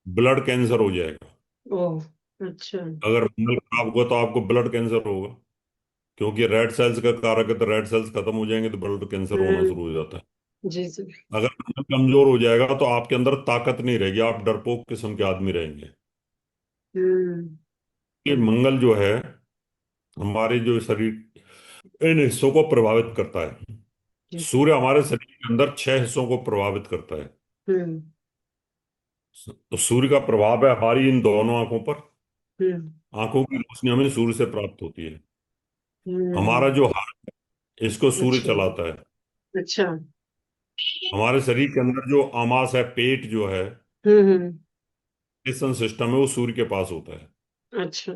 ब्लड कैंसर हो जाएगा। ओह। अच्छा। अगर मंगल खराब हुआ तो आपको ब्लड कैंसर होगा, क्योंकि रेड सेल्स का कारक है। तो रेड सेल्स खत्म हो जाएंगे तो ब्लड कैंसर होना हम्म। शुरू हो जाता है। जी सर। अगर मंगल कमजोर हो जाएगा तो आपके अंदर ताकत नहीं रहेगी, आप डरपोक किस्म के आदमी रहेंगे। हम्म। ये मंगल जो है हमारे जो शरीर इन हिस्सों को प्रभावित करता है। जी सर। सूर्य हमारे शरीर के अंदर 6 हिस्सों को प्रभावित करता है। हम्म। तो सूर्य का प्रभाव है हमारी इन दोनों आंखों पर। हम्म। आंखों की रोशनी हमें सूर्य से प्राप्त होती है। हमारा हम्म। जो हार्ट है इसको सूर्य अच्छा। चलाता है। अच्छा। हमारे शरीर के अंदर जो आमास है, पेट जो है, हम्म। डाइजेशन सिस्टम है, वो सूर्य के पास होता है। अच्छा।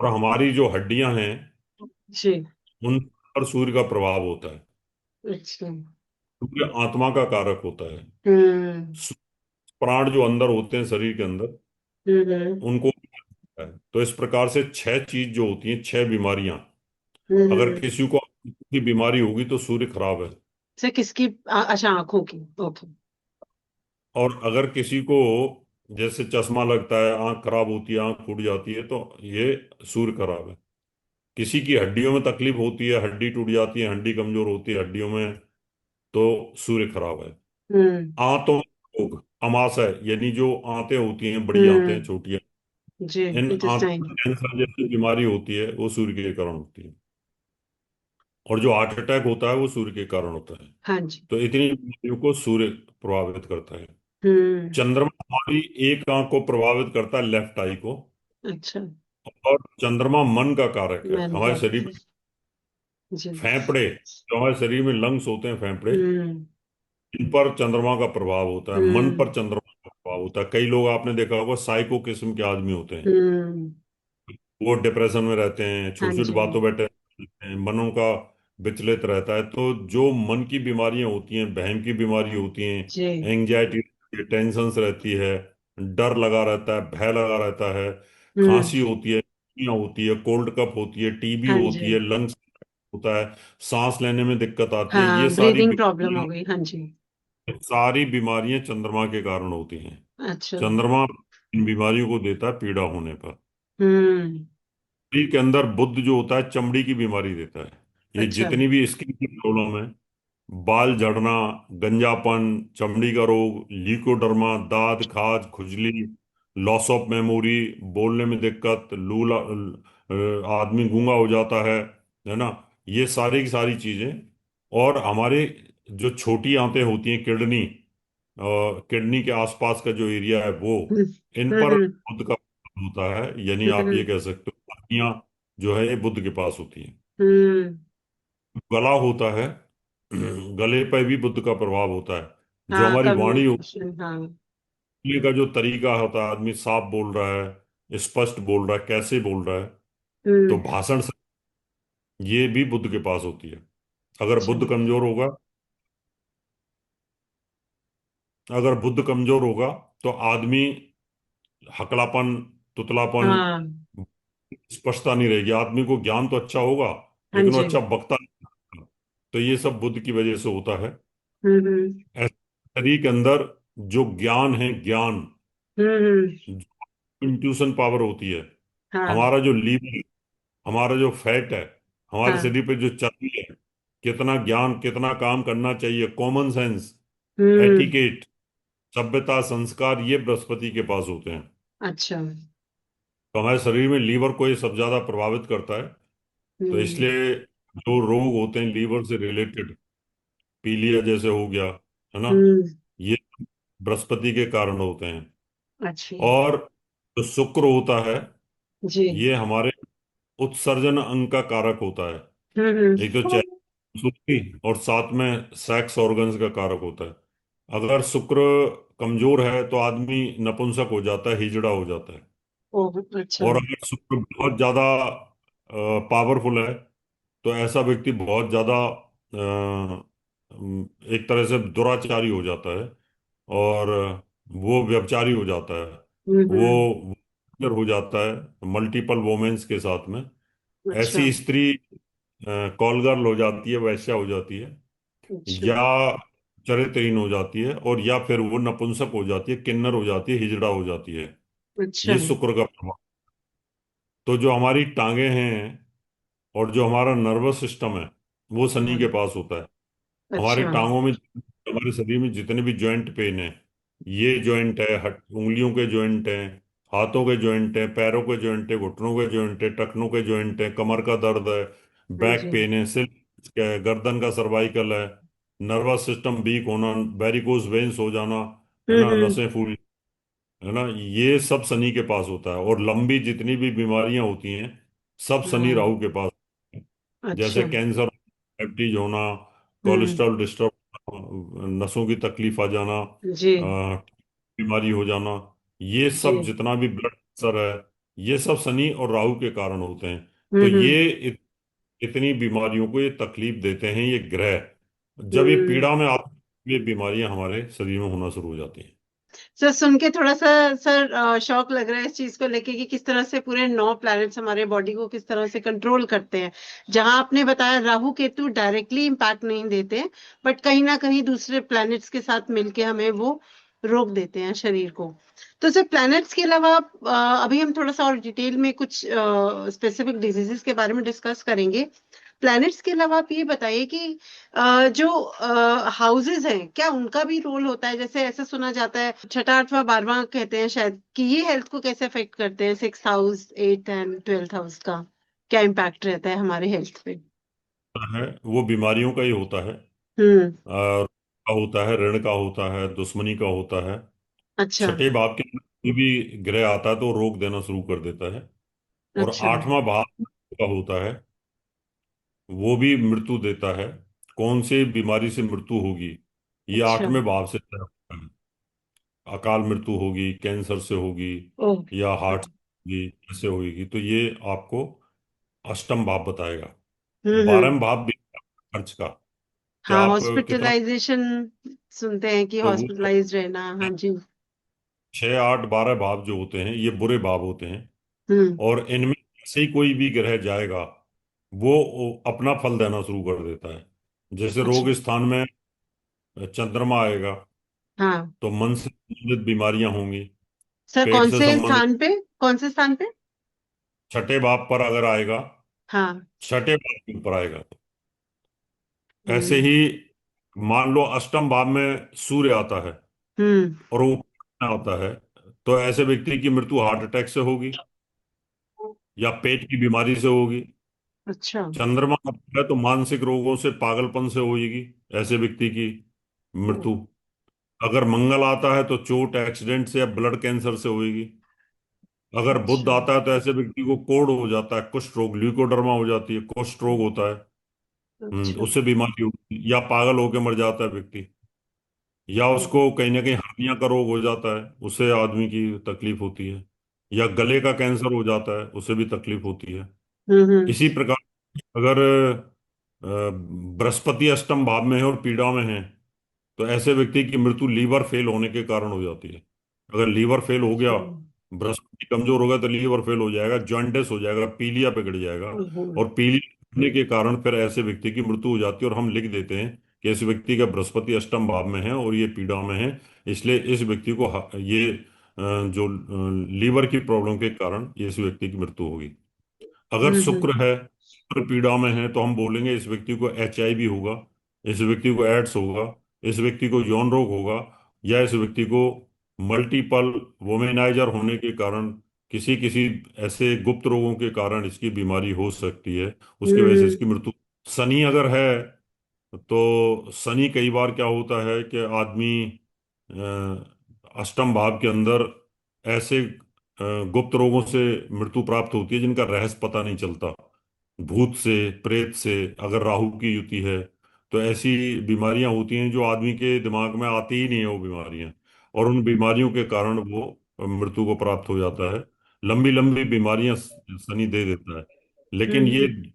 और हमारी जो हड्डियां हैं जी। उन पर सूर्य का प्रभाव होता है। अच्छा। सूर्य आत्मा का कारक होता है। हम्म। सू- प्राण जो अंदर होते हैं शरीर के अंदर, हम्म। उनको है। तो इस प्रकार से 6 चीज जो होती हैं, 6 बीमारियां, अगर हम्म। किसी को की बीमारी होगी तो सूर्य खराब है। सर किसकी अच्छा, आंखों की? ओके। और अगर किसी को जैसे चश्मा लगता है, आंख खराब होती है, आंख फूट जाती है, तो ये सूर्य खराब है। किसी की हड्डियों में तकलीफ होती है, हड्डी टूट जाती है, हड्डी कमजोर होती है हड्डियों में, तो सूर्य खराब है। हम्म। आंतों रोग, अमाशय, यानी जो आंतें होती हैं, बड़ी आंतें, हम्म। छोटी, जी। इन आंतों इंटेस्टाइन। में कैंसर जैसी बीमारी होती है, वो सूर्य के कारण होती है। और जो हार्ट अटैक होता है वो सूर्य के कारण होता है। हाँ जी। तो इतनी बीमारियों को सूर्य प्रभावित करता है। हम्म। चंद्रमा हमारी एक आंख को प्रभावित करता है, लेफ्ट आई को। अच्छा। और चंद्रमा मन का कारक है मैन हमारे का शरीर रखा में। है। जी। फेफड़े, जो हमारे शरीर में लंग्स होते हैं, फेफड़े, हम्म। इन पर चंद्रमा का प्रभाव होता है, मन हम्म। पर चंद्रमा का प्रभाव होता है। कई लोग आपने देखा होगा साइको किस्म के आदमी होते हैं, हम्म। वो डिप्रेशन में रहते हैं, हाँ छोटी छोटी जी। बातों पे रहते हैं, मनों का विचलित रहता है। तो जो मन की बीमारियां होती हैं, बहम की बीमारी होती हैं, जी। एंजाइटी, टेंशन रहती है, डर लगा रहता है, भय लगा रहता है, हम्म। खांसी होती है, उल्टियाँ होती है, कोल्ड कप होती है, टीबी हाँ होती जी। है, लंग्स होता है, सांस लेने में दिक्कत आती है, ये हाँ, सारी ब्रीदिंग प्रॉब्लम हो बीमारियां, गई। हाँ जी। सारी बीमारियां चंद्रमा के कारण होती हैं। अच्छा। चंद्रमा इन बीमारियों को देता है पीड़ा होने पर। हम्म। शरीर के अंदर बुध जो होता है चमड़ी की बीमारी देता है। ये अच्छा। जितनी भी स्किन की प्रॉब्लम है, बाल झड़ना, गंजापन, चमड़ी का रोग, ल्यूकोडर्मा, दाद, खाज, खुजली, लॉस ऑफ मेमोरी, बोलने में दिक्कत, आदमी गूंगा हो जाता है ना, ये सारी की सारी चीजें। और हमारे जो छोटी आंतें होती हैं, किडनी, किडनी के आसपास का जो एरिया है वो, हम्म। इन पर हम्म। बुध का होता है। यानी आप ये हम्म। कह सकते हो पत्नियां जो है ये बुध के पास होती हैं। हम्म। गला होता है, गले पर भी बुध का प्रभाव होता है। जो हाँ, हमारी वाणी होती कम्युनिकेशन। हाँ। है, बोलने का जो तरीका होता है, आदमी साफ बोल रहा है, स्पष्ट बोल रहा है, कैसे बोल रहा है, तो हम्म। भाषण से, ये भी बुध के पास होती है। अगर अच्छा। बुध कमजोर होगा, अगर बुध कमजोर होगा तो आदमी हकलापन, तुतलापन, हाँ। स्पष्टता नहीं रहेगी। आदमी को ज्ञान तो अच्छा होगा, हाँ लेकिन वो जी। अच्छा वक्ता नहीं होगा। तो ये सब बुध की वजह से होता है। हम्म। ऐसे शरीर के अंदर जो ज्ञान है, ज्ञान, हम्म। इंट्यूशन पावर होती है, हाँ। हमारा जो लीवर, हमारा जो फैट है, हमारे हाँ। शरीर पे जो चर्बी है, कितना ज्ञान, कितना काम करना चाहिए, कॉमन सेंस, हम्म। एटिकेट, सभ्यता, संस्कार, ये बृहस्पति के पास होते हैं। अच्छा। तो हमारे शरीर में लीवर को ये सब ज्यादा प्रभावित करता है। तो हम्म। इसलिए जो रोग होते हैं लीवर से रिलेटेड, पीलिया जैसे हो गया, है ना, हम्म। ये बृहस्पति के कारण होते हैं। अच्छा। और जो शुक्र होता है, जी। ये हमारे उत्सर्जन अंग का कारक होता है। एक तो हम्म। चैन सुक्ति, और साथ में सेक्स ऑर्गन्स का कारक होता है। अगर शुक्र कमजोर है तो आदमी नपुंसक हो जाता है, हिजड़ा हो जाता है। ओह, अच्छा। और अगर शुक्र बहुत ज्यादा पावरफुल है, तो ऐसा व्यक्ति बहुत ज्यादा एक तरह से दुराचारी हो जाता है, और वो व्यभिचारी हो जाता है, हम्म। वो हो जाता है मल्टीपल वोमेन्स के साथ में। अच्छा। ऐसी स्त्री कॉल गर्ल हो जाती है, वैश्या हो जाती है, अच्छा। या चरित्रहीन हो जाती है, और या फिर वो नपुंसक हो जाती है, किन्नर हो जाती है, हिजड़ा हो जाती है। अच्छा। ये शुक्र का प्रभाव। तो जो हमारी टांगे हैं और जो हमारा नर्वस सिस्टम है, वो शनि के हाँ। पास होता है। हमारी अच्छा। टांगों में, हमारे शरीर में जितने भी जॉइंट पेन है, ये जॉइंट है, उंगलियों के जॉइंट हैं, हाथों के जॉइंट हैं, पैरों के जॉइंट है, घुटनों के जॉइंट है, टखनों के जॉइंट है, कमर का दर्द है, हाँ बैक जी। पेन है, सिर है, गर्दन का सर्वाइकल है, नर्वस सिस्टम वीक होना, वेरिकोज वेन्स हो जाना, है ना, हम्म। नसें फूल, है ना, ये सब शनि के पास होता है। और लंबी जितनी भी बीमारियां होती हैं, सब शनि हाँ। राहु के पास। जैसे अच्छा। कैंसर, डायबिटीज होना, हम्म। कोलेस्ट्रॉल डिस्टर्ब, नसों की तकलीफ आ जाना, जी। बीमारी हो जाना, ये जी। सब जितना भी ब्लड प्रेशर है, ये सब शनि और राहु के कारण होते हैं। तो हम्म। ये इतनी बीमारियों को ये तकलीफ देते हैं ये ग्रह। जब ये हम्म। पीड़ा में आते, ये बीमारियां हमारे शरीर में होना शुरू हो जाती हैं। सर, सुन के थोड़ा सा सर शौक लग रहा है इस चीज को लेके कि किस तरह से पूरे 9 प्लैनेट्स हमारे बॉडी को किस तरह से कंट्रोल करते हैं। जहां आपने बताया राहु केतु डायरेक्टली इम्पैक्ट नहीं देते, बट कहीं ना कहीं दूसरे प्लैनेट्स के साथ मिलके हमें वो रोक देते हैं शरीर को। तो सर प्लैनेट्स के अलावा अभी हम थोड़ा सा और डिटेल में कुछ स्पेसिफिक डिजीजेस के बारे में डिस्कस करेंगे। प्लैनेट्स के अलावा आप ये बताइए कि जो हाउसेस हैं क्या उनका भी रोल होता है? जैसे ऐसा सुना जाता है, छठा आठवां बारहवां कहते हैं शायद, कि ये हेल्थ को कैसे अफेक्ट करते हैं, 6 हाउस, 8 एंड 12 हाउस का क्या इम्पैक्ट रहता है हमारे हेल्थ पे? है वो बीमारियों का ही होता है। हम्म। का होता है, ऋण का होता है, दुश्मनी का होता है। अच्छा। छठे भाव के अंदर कोई भी ग्रह आता है तो रोग देना शुरू कर देता है। और अच्छा। आठवां भाव का होता है, वो भी मृत्यु देता है। कौन सी बीमारी से मृत्यु होगी, ये अच्छा। आठवें भाव से तय होता है। अकाल मृत्यु होगी, कैंसर से होगी, ओह। या हार्ट से होगी, कैसे होगी, तो ये आपको अष्टम भाव बताएगा। हम्म। 12वां भाव भी खर्च का, कि हाँ, आप कितना, हॉस्पिटलाइजेशन सुनते हैं कि तो वो हॉस्पिटलाइज रहना। हाँ जी। 6, 8, 12 भाव जो होते हैं ये बुरे भाव होते हैं। हम्म। और इनमें से ही कोई भी ग्रह जाएगा वो अपना फल देना शुरू कर देता है। जैसे अच्छा। रोग स्थान में चंद्रमा आएगा हाँ तो मन से संबंधित बीमारियां होंगी। सर, पेट कौन से से संबंधित, स्थान पे? कौन से स्थान पे? छठे भाव पर अगर आएगा, हाँ। छठे भाव के ऊपर आएगा तो ऐसे हम्म। ही मान लो अष्टम भाव में सूर्य आता है हम्म। और वो आता है, तो ऐसे व्यक्ति की मृत्यु हार्ट अटैक से होगी या पेट की बीमारी से होगी। अच्छा। चंद्रमा आता है तो मानसिक रोगों से, पागलपन से होगी ऐसे व्यक्ति की ओ, मृत्यु। अगर मंगल आता है तो चोट, एक्सीडेंट से या ब्लड कैंसर से होगी। अगर बुध अच्छा। आता है तो ऐसे व्यक्ति को कोढ़ हो जाता है, कुष्ठ रोग, ल्यूकोडर्मा हो जाती है, कुष्ठ रोग होता है। अच्छा। उससे बीमारी होती है, या पागल होकर मर जाता है व्यक्ति, या ओ, उसको कहीं ना कहीं हर्निया का रोग हो जाता है, उससे आदमी की तकलीफ होती है। या गले का कैंसर हो जाता है, उससे भी तकलीफ होती है। हम्म। इसी प्रकार अगर बृहस्पति अष्टम भाव में है और पीड़ा में है तो ऐसे व्यक्ति की मृत्यु लीवर फेल होने के कारण हो जाती है। अगर लीवर फेल हो गया, बृहस्पति कमजोर होगा तो लीवर फेल हो जाएगा, जॉन्डिस हो जाएगा, पीलिया पकड़ जाएगा। ओहो। और पीलिया होने के कारण फिर ऐसे व्यक्ति की मृत्यु हो जाती है, और हम लिख देते हैं कि इस व्यक्ति का बृहस्पति अष्टम भाव में है और ये पीड़ा में है, इसलिए इस व्यक्ति को ये जो लीवर की प्रॉब्लम के कारण ये इस व्यक्ति की मृत्यु होगी। अगर हम्म। शुक्र है, शुक्र पीड़ा में है, तो हम बोलेंगे इस व्यक्ति को HIV होगा, इस व्यक्ति को एड्स होगा, इस व्यक्ति को यौन रोग होगा, या इस व्यक्ति को मल्टीपल वोमेनाइजर होने के कारण, किसी किसी ऐसे गुप्त रोगों के कारण इसकी बीमारी हो सकती है, उसकी वजह से इसकी हम्म। मृत्यु। शनि अगर है तो शनि कई बार क्या होता है कि आदमी अष्टम भाव के अंदर ऐसे गुप्त रोगों से मृत्यु प्राप्त होती है जिनका रहस्य पता नहीं चलता। भूत से, प्रेत से, अगर राहु की युति है तो ऐसी बीमारियां होती हैं जो आदमी के दिमाग में आती ही नहीं है वो बीमारियां, और उन बीमारियों के कारण वो मृत्यु को प्राप्त हो जाता है। लंबी लंबी बीमारियां शनि दे देता है। लेकिन ये हम्म।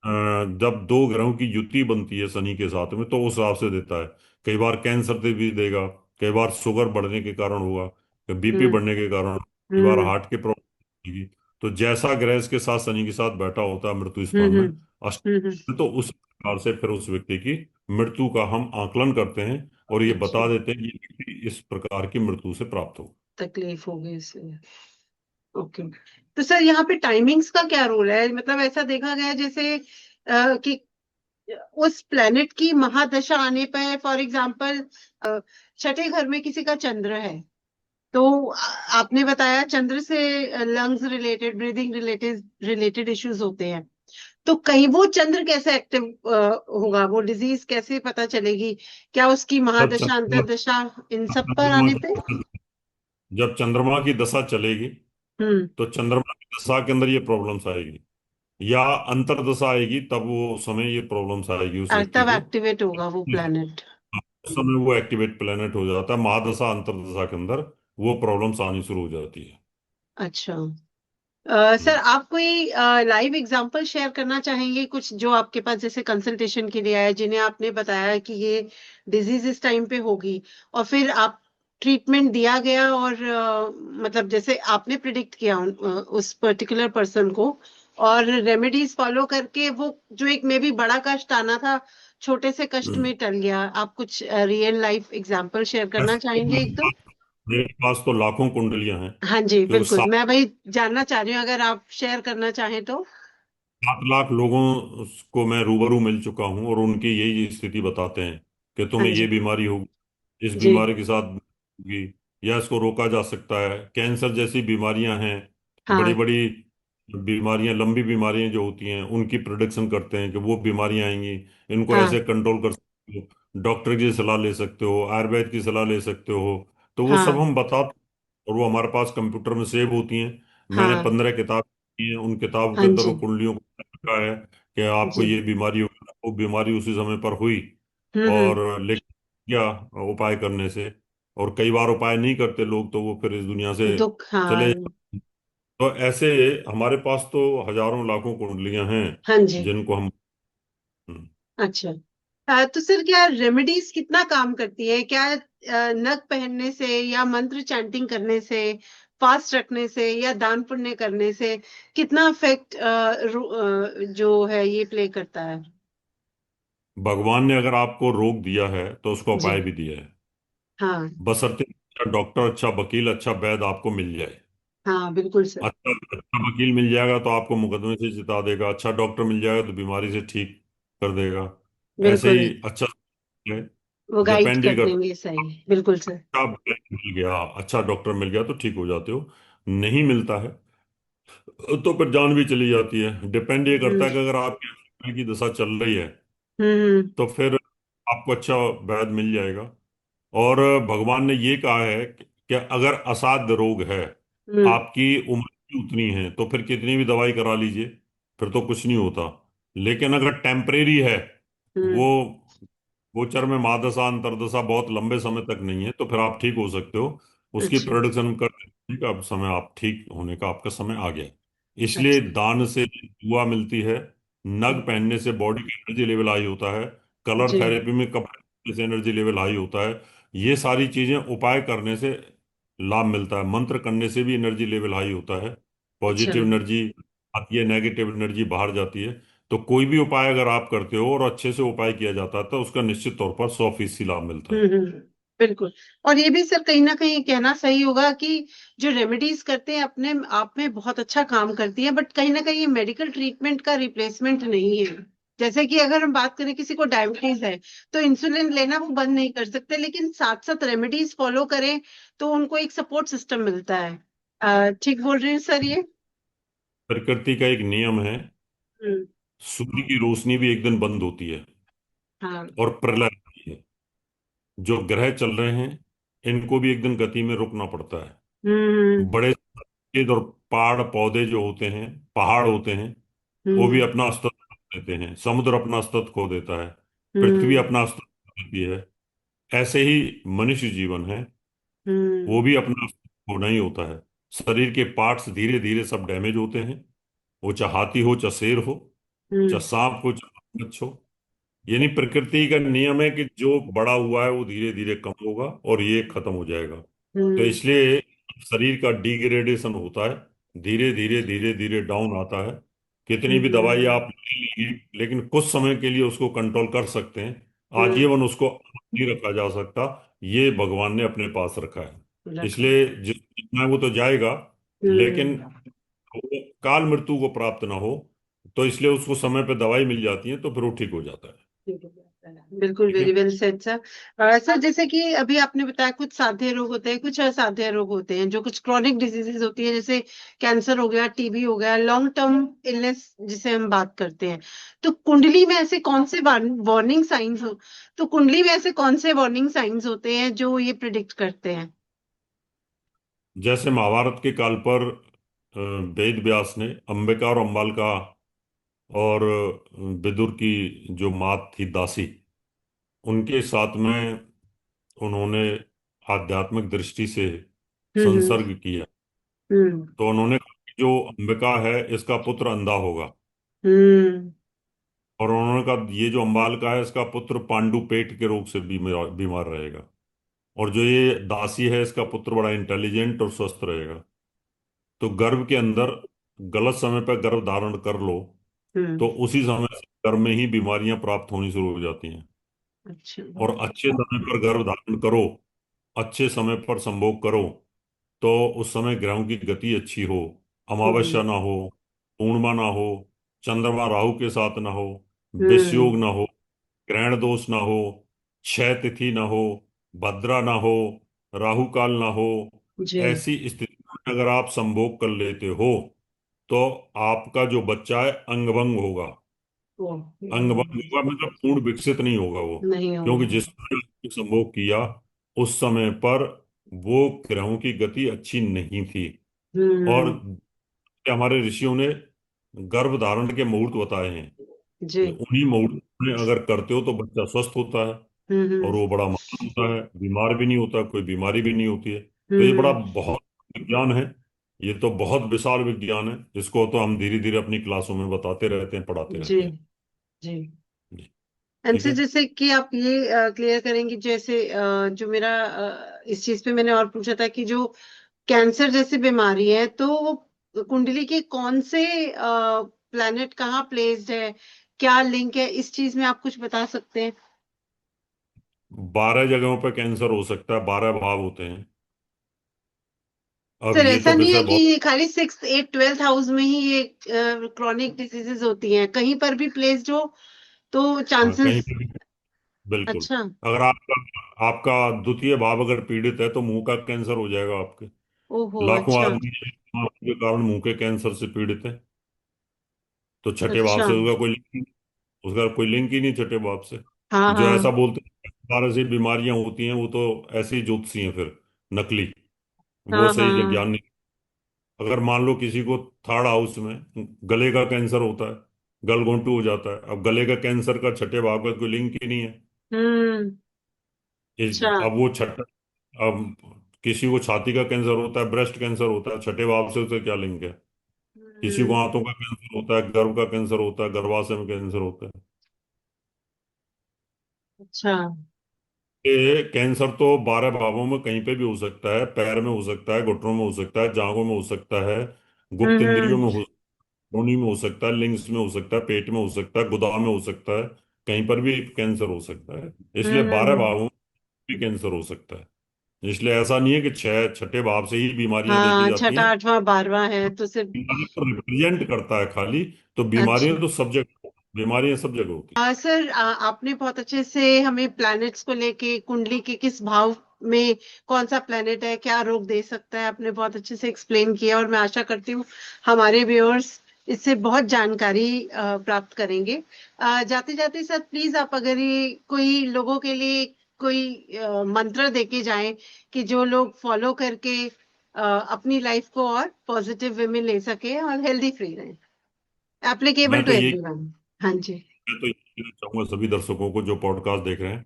अ, जब दो ग्रहों की युति बनती है शनि के साथ में तो उस हिसाब से देता है। कई बार कैंसर से भी देगा, कई बार शुगर बढ़ने के कारण होगा, BP हम्म। बढ़ने के कारण, कई बार हम्म। हार्ट के प्रॉब्लम। तो जैसा ग्रह इसके साथ, शनि के साथ बैठा होता है मृत्यु स्थान हम्म। में अष्ट, तो उस प्रकार से फिर उस व्यक्ति की मृत्यु का हम आकलन करते हैं और ये अच्छा। बता देते हैं कि ये व्यक्ति इस प्रकार की मृत्यु से प्राप्त हो। तकलीफ हो गई इससे। ओके। तो सर यहाँ पे टाइमिंग्स का क्या रोल है? मतलब ऐसा देखा गया है जैसे कि उस प्लेनेट की महादशा आने पर, फॉर एग्जांपल छठे घर में किसी का चंद्र है, तो आपने बताया चंद्र से lungs related, breathing related related issues होते हैं। तो कहीं वो चंद्र कैसे एक्टिव होगा, वो डिजीज कैसे पता चलेगी? क्या उसकी जब महादशा, चंद्रमा अंतरदशा, इन सब पर चंद्रमा आने पे? की जब चंद्रमा की दशा चलेगी हम्म। तो चंद्रमा की दशा के अंदर ये प्रॉब्लम्स आएगी, या अंतर्दशा आएगी तब वो समय ये प्रॉब्लम्स आएगी उस व्यक्ति तब को। एक्टिवेट होगा वो प्लेनेट? उस समय वो एक्टिवेट प्लेनेट हो जाता है, महादशा अंतर्दशा के अंदर वो प्रॉब्लम्स आनी शुरू हो जाती है। अच्छा। सर, हम्म। आप कोई लाइव एग्जांपल शेयर करना चाहेंगे कुछ, जो आपके पास जैसे कंसल्टेशन के लिए आए, जिन्हें आपने बताया कि ये डिजीज इस टाइम पे होगी, और फिर आप ट्रीटमेंट दिया गया, और मतलब जैसे आपने प्रिडिक्ट किया उस पर्टिकुलर पर्सन को, और रेमेडीज फॉलो करके वो जो एक में भी बड़ा कष्ट आना था, छोटे से कष्ट हम्म। में टल गया। आप कुछ रियल लाइफ एग्जाम्पल शेयर करना ऐसे तो चाहेंगे एक दो? मेरे पास तो लाखों कुंडलियां हैं, हाँ जी, क्योंकि बिल्कुल, मैं वही जानना चाह रही हूँ, अगर आप शेयर करना चाहें तो। 7 लाख लोगों को मैं रूबरू मिल चुका हूं और उनकी यही स्थिति बताते हैं कि हाँ तुम्हें ये जी। बीमारी होगी, इस जी। बीमारी के साथ होगी, या इसको रोका जा सकता है। कैंसर जैसी बीमारियां हैं, बड़ी हाँ। बड़ी बीमारियां, लंबी बीमारियां जो होती हैं, उनकी प्रोडिक्शन करते हैं कि वो बीमारियां आएंगी, इनको हाँ। ऐसे कंट्रोल कर सकते हो, डॉक्टर की सलाह ले सकते हो, आयुर्वेद की सलाह ले सकते हो। तो वो सब हाँ। हम बताते हैं, और वो हमारे पास कंप्यूटर में सेव होती हैं। मैंने हाँ। 15 किताब की हैं, उन किताबों हाँ के अंदर जी। उन कुंडलियों को रखा है कि आपको जी। ये बीमारी होगी। वो बीमारी उसी समय पर हुई, हम्म। और लेकिन क्या उपाय करने से, और कई बार उपाय नहीं करते लोग, तो वो फिर इस दुनिया से दुख, हाँ। चले। तो ऐसे हमारे पास तो हजारों लाखों कुंडलियां हैं हाँ जी। जिनको हम। हम्म। अच्छा। तो सर, क्या रेमेडीज कितना काम करती है? क्या नग पहनने से या मंत्र चैंटिंग करने से, फास्ट रखने से या दान पुण्य करने से कितना इफेक्ट जो है ये प्ले करता है? भगवान ने अगर आपको रोग दिया है तो उसका जी। उपाय भी दिया है, हाँ। बशर्ते अच्छा डॉक्टर, अच्छा वकील, अच्छा वैद्य आपको मिल जाए। हाँ, बिल्कुल सर। अच्छा अच्छा वकील मिल जाएगा तो आपको मुकदमे से जिता देगा, अच्छा डॉक्टर मिल जाएगा तो बीमारी से ठीक कर देगा। ऐसे बिल्कुल, ही अच्छा है, वो गाइड डिपेंड ही कर करता देंगे, सही, बिल्कुल सर। है। अच्छा वैद्य मिल गया, अच्छा डॉक्टर मिल गया तो ठीक हो जाते हो, नहीं मिलता है तो फिर जान भी चली जाती है। डिपेंड ये करता हम्म। है कि अगर आपके शरीर की दशा चल रही है हम्म। तो फिर आपको अच्छा वैद्य मिल जाएगा। और भगवान ने ये कहा है कि अगर असाध्य रोग है, हम्म। आपकी उम्र भी उतनी है, तो फिर कितनी भी दवाई करा लीजिए, फिर तो कुछ नहीं होता। लेकिन अगर टेम्परेरी है, हम्म। वो गोचर में महादशा अंतर्दशा बहुत लंबे समय तक नहीं है, तो फिर आप ठीक हो सकते हो। उसकी अच्छा। प्रोडिक्शन कर देते हैं कि अब समय आप ठीक होने का आपका समय आ गया है। इसलिए अच्छा। दान से दुआ मिलती है, नग हम्म। पहनने से बॉडी का एनर्जी लेवल हाई होता है, कलर जी। थेरेपी में कपड़े पहनने से एनर्जी लेवल हाई होता है। ये सारी चीजें उपाय करने से लाभ मिलता है, मंत्र करने से भी एनर्जी लेवल हाई होता है, अच्छा। पॉजिटिव एनर्जी आती है, नेगेटिव एनर्जी बाहर जाती है। तो कोई भी उपाय अगर आप करते हो और अच्छे से उपाय किया जाता है तो उसका निश्चित तौर पर 100% लाभ मिलता है। बिल्कुल। और ये भी सर कहीं ना कहीं कहना सही होगा कि जो रेमेडीज करते हैं अपने आप में बहुत अच्छा काम करती है, बट कहीं ना कहीं ये मेडिकल ट्रीटमेंट का रिप्लेसमेंट नहीं है। जैसे कि अगर हम बात करें, किसी को डायबिटीज है तो इंसुलिन लेना वो बंद नहीं कर सकते, लेकिन साथ साथ रेमेडीज फॉलो करें तो उनको एक सपोर्ट सिस्टम मिलता है। ठीक बोल रही हूँ सर ये? प्रकृति का एक नियम है, हम्म। सूर्य की रोशनी भी एक दिन बंद होती है हाँ। और प्रलय आती है। जो ग्रह चल रहे हैं, इनको भी एक दिन गति में रुकना पड़ता है। हम्म। बड़े पेड़ और पहाड़ पौधे जो होते हैं, पहाड़ होते हैं, वो भी हम्म। अपना अस्तित्व खो देते हैं, समुद्र अपना अस्तित्व खो देता है, पृथ्वी हम्म। अपना अस्तित्व खो देती है। ऐसे ही मनुष्य जीवन है, वो हम्म। भी अपना अस्तित्व खोना ही होता है। शरीर के पार्ट्स धीरे धीरे सब डैमेज होते हैं, वो चाहे हाथी हो, चाहे शेर हो, चाहे हम्म। सांप हो, चाहे मगरमच्छ हो। यानी प्रकृति का नियम है कि जो बड़ा हुआ है वो धीरे धीरे कम होगा और ये खत्म हो जाएगा। तो हम्म। इसलिए शरीर का डिग्रेडेशन होता है, धीरे धीरे धीरे धीरे डाउन आता है। कितनी भी दवाई हम्म। आप ले लीजिए, लेकिन कुछ समय के लिए उसको कंट्रोल कर सकते हैं, हम्म। आजीवन उसको नहीं रखा जा सकता। ये भगवान ने अपने पास रखा है। रखा। इसलिए जितना है वो तो जाएगा, लेकिन हम्म। वो काल मृत्यु को प्राप्त ना हो, तो इसलिए उसको समय पे दवाई मिल जाती है, तो फिर वो ठीक हो जाता है। ठीक हो जाता है। बिल्कुल, ठीक है। Very well said sir. Sir, जैसे कि अभी आपने बताया कुछ साध्य रोग होते हैं, कुछ असाध्य रोग होते हैं, जो कुछ क्रॉनिक डिजीजेस होती है, जैसे कैंसर हो गया, टीबी हो गया, लॉन्ग टर्म इलनेस जिसे हम बात करते हैं। तो कुंडली में ऐसे कौन से वार्निंग साइंस हो तो कुंडली में ऐसे कौन से वार्निंग साइंस होते हैं जो ये प्रिडिक्ट करते हैं? जैसे महाभारत के काल पर वेद व्यास ने अंबिका और अंबालिका और विदुर की जो मात थी दासी, उनके साथ में उन्होंने आध्यात्मिक दृष्टि से हम्म। संसर्ग किया। हम्म। तो उन्होंने कहा कि जो अंबिका है इसका पुत्र अंधा होगा, हम्म। और उन्होंने कहा ये जो अंबालिका है इसका पुत्र पांडु पेट के रोग से बीमार बीमार रहेगा, और जो ये दासी है इसका पुत्र बड़ा इंटेलिजेंट और स्वस्थ रहेगा। तो गर्भ के अंदर गलत समय पर गर्भ धारण कर लो हम्म। तो उसी समय से गर्भ में ही बीमारियां प्राप्त होनी शुरू हो जाती हैं। अच्छा। और अच्छे समय पर गर्भ धारण करो, अच्छे समय पर संभोग करो, तो उस समय ग्रहों की गति अच्छी हो, हम्म। अमावस्या ना हो, पूर्णिमा ना हो, चंद्रमा राहु के साथ ना हो, विषयोग हम्म। ना हो, ग्रहण दोष ना हो, क्षय तिथि ना हो, भद्रा ना हो, राहु काल ना हो। जी। ऐसी स्थिति में अगर आप संभोग कर लेते हो तो आपका जो बच्चा है अंगभंग होगा। ओ। अंगभंग होगा मतलब पूर्ण विकसित नहीं होगा वो। नहीं क्योंकि होगा। जिस समय आपने संभोग किया उस समय पर वो ग्रहों की गति अच्छी नहीं थी। और हम्म। हमारे ऋषियों ने गर्भ धारण के मुहूर्त बताए हैं जी। कि उन्हीं मुहूर्त में अगर करते हो तो बच्चा स्वस्थ होता है हम्म। और वो बड़ा महान होता है, बीमार भी नहीं होता, कोई बीमारी भी नहीं होती है। तो ये बड़ा हम्म। बहुत विज्ञान है। ये तो बहुत विशाल विज्ञान है, जिसको तो हम धीरे धीरे अपनी क्लासों में बताते रहते हैं, पढ़ाते जी। रहते हैं। जी। जी। ठीक इनसे है। जैसे कि आप ये क्लियर करेंगे, जैसे जो मेरा इस चीज पे मैंने और पूछा था कि जो कैंसर जैसी बीमारी है, तो वो कुंडली के कौन से प्लैनेट कहाँ प्लेस्ड है, क्या लिंक है, इस चीज में आप कुछ बता सकते हैं? 12 जगहों पर कैंसर हो सकता है, 12 भाव होते हैं। अब सर ये ऐसा तो नहीं है विषय कि बहुत। ये खाली 6th 8th 12th हाउस में ही ये क्रॉनिक डिजीजेस होती हैं, कहीं पर भी प्लेस्ड हो तो हाँ, कहीं चांसेस? पे भी। बिल्कुल। अच्छा। अगर आपका आपका द्वितीय भाव अगर पीड़ित है तो मुंह का कैंसर हो जाएगा आपके। ओहो। लाखों अच्छा। आदमी के कारण मुंह के कैंसर से पीड़ित है। तो छठे भाव अच्छा। से उसका कोई लिंक ही नहीं छठे भाव से। हाँ जो हाँ। ऐसा बोलते हैं 12 से बीमारियां होती हैं, वो तो ऐसे ही ज्योतिषी हैं फिर, नकली। वो हाँ सही हाँ। ज्ञान नहीं। अगर मान लो किसी को थर्ड हाउस में गले का कैंसर होता है, गलघोंटू हो जाता है, अब गले का कैंसर का छठे भाव का कोई लिंक ही नहीं है। हम्म। अच्छा। अब वो छठा, अब किसी को छाती का कैंसर होता है, ब्रेस्ट कैंसर होता है, छठे भाव से उसे क्या लिंक है? किसी को हम्म। आंतों का कैंसर होता है, गर्भ का कैंसर होता है, गर्भाशय में कैंसर होता है। अच्छा। ये कैंसर तो 12 भावों में कहीं पे भी हो सकता है, पैर में हो सकता है, घुटनों में हो सकता है, जांघों में हो सकता है, गुप्त इंद्रियों हम्म। में हो, योनि में हो सकता है, लिंग्स में हो सकता है, पेट में हो सकता है, गुदा में हो सकता है। कहीं पर भी कैंसर हो सकता है। इसलिए 12 हम्म। भावों में भी कैंसर हो सकता है। इसलिए ऐसा नहीं है कि छठे भाव से ही बीमारियां देखी हाँ, जाती छठा हैं। आठवां 12वां है तो सिर्फ। बीमारी को रिप्रेजेंट करता है खाली। तो अच्छा। बीमारियां सब जगह होती सर आपने बहुत अच्छे से हमें प्लैनेट्स को लेके, कुंडली के किस भाव में कौन सा प्लैनेट है, क्या रोग दे सकता है, आपने बहुत अच्छे से एक्सप्लेन किया, और मैं आशा करती हूँ हमारे व्यूअर्स इससे बहुत जानकारी प्राप्त करेंगे। जाते जाते सर प्लीज आप अगर ये कोई लोगों के लिए कोई मंत्र देके जाएं कि जो लोग फॉलो करके अपनी लाइफ को और पॉजिटिव वे में ले सके और हेल्दी फ्री रहें, हैं। Applicable to everyone. हाँ जी। मैं तो ये कहना चाहूंगा सभी दर्शकों को जो पॉडकास्ट देख रहे हैं,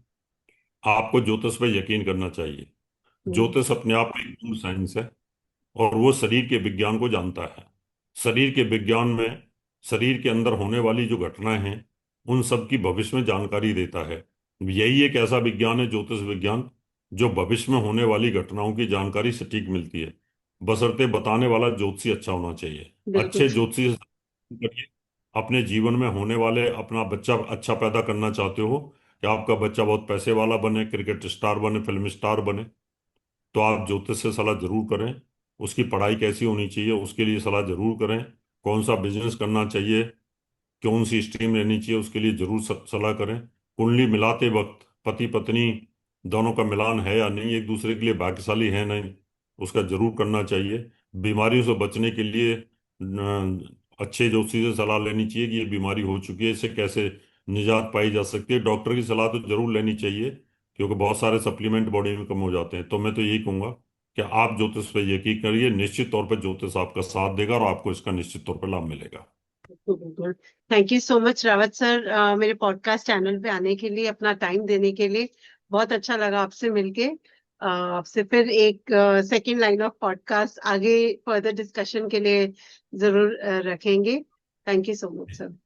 आपको ज्योतिष पे यकीन करना चाहिए। हम्म। ज्योतिष अपने आप में एक पूर्ण साइंस है और वो शरीर के विज्ञान को जानता है। शरीर के विज्ञान में शरीर के अंदर होने वाली जो घटनाएं हैं उन सब की भविष्य में जानकारी देता है। यही एक ऐसा विज्ञान है, ज्योतिष विज्ञान, जो भविष्य में होने वाली घटनाओं की जानकारी सटीक मिलती है। बशर्ते बताने वाला ज्योतिषी अच्छा होना चाहिए। बिल्कुल अच्छे सर। ज्योतिषी से करिए। अपने जीवन में होने वाले अपना बच्चा अच्छा पैदा करना चाहते हो कि आपका बच्चा बहुत पैसे वाला बने, क्रिकेट स्टार बने, फिल्म स्टार बने, तो आप ज्योतिष से सलाह जरूर करें। उसकी पढ़ाई कैसी होनी चाहिए उसके लिए सलाह जरूर करें। कौन सा बिजनेस करना चाहिए, कौन सी स्ट्रीम लेनी चाहिए, उसके लिए जरूर सलाह करें। कुंडली मिलाते वक्त पति पत्नी दोनों का मिलान है या नहीं, एक दूसरे के लिए भाग्यशाली है नहीं, उसका जरूर करना चाहिए। बीमारियों से बचने के लिए अच्छे ज्योतिषी से सलाह लेनी चाहिए कि ये बीमारी हो चुकी है, इससे कैसे निजात पाई जा सकती है। डॉक्टर की सलाह तो जरूर लेनी चाहिए, क्योंकि बहुत सारे सप्लीमेंट बॉडी में कम हो जाते हैं। तो मैं तो यही कहूंगा कि आप ज्योतिष पे यकीन करिए, निश्चित तौर पर ज्योतिष आपका साथ देगा और आपको इसका निश्चित तौर पर लाभ मिलेगा। बिल्कुल। Thank you so much Rawat sir, मेरे पॉडकास्ट चैनल पे आने के लिए, अपना टाइम देने के लिए। बहुत अच्छा लगा आपसे मिलके। आपसे फिर एक सेकंड लाइन ऑफ पॉडकास्ट आगे फर्दर डिस्कशन के लिए जरूर रखेंगे। Thank you so much sir.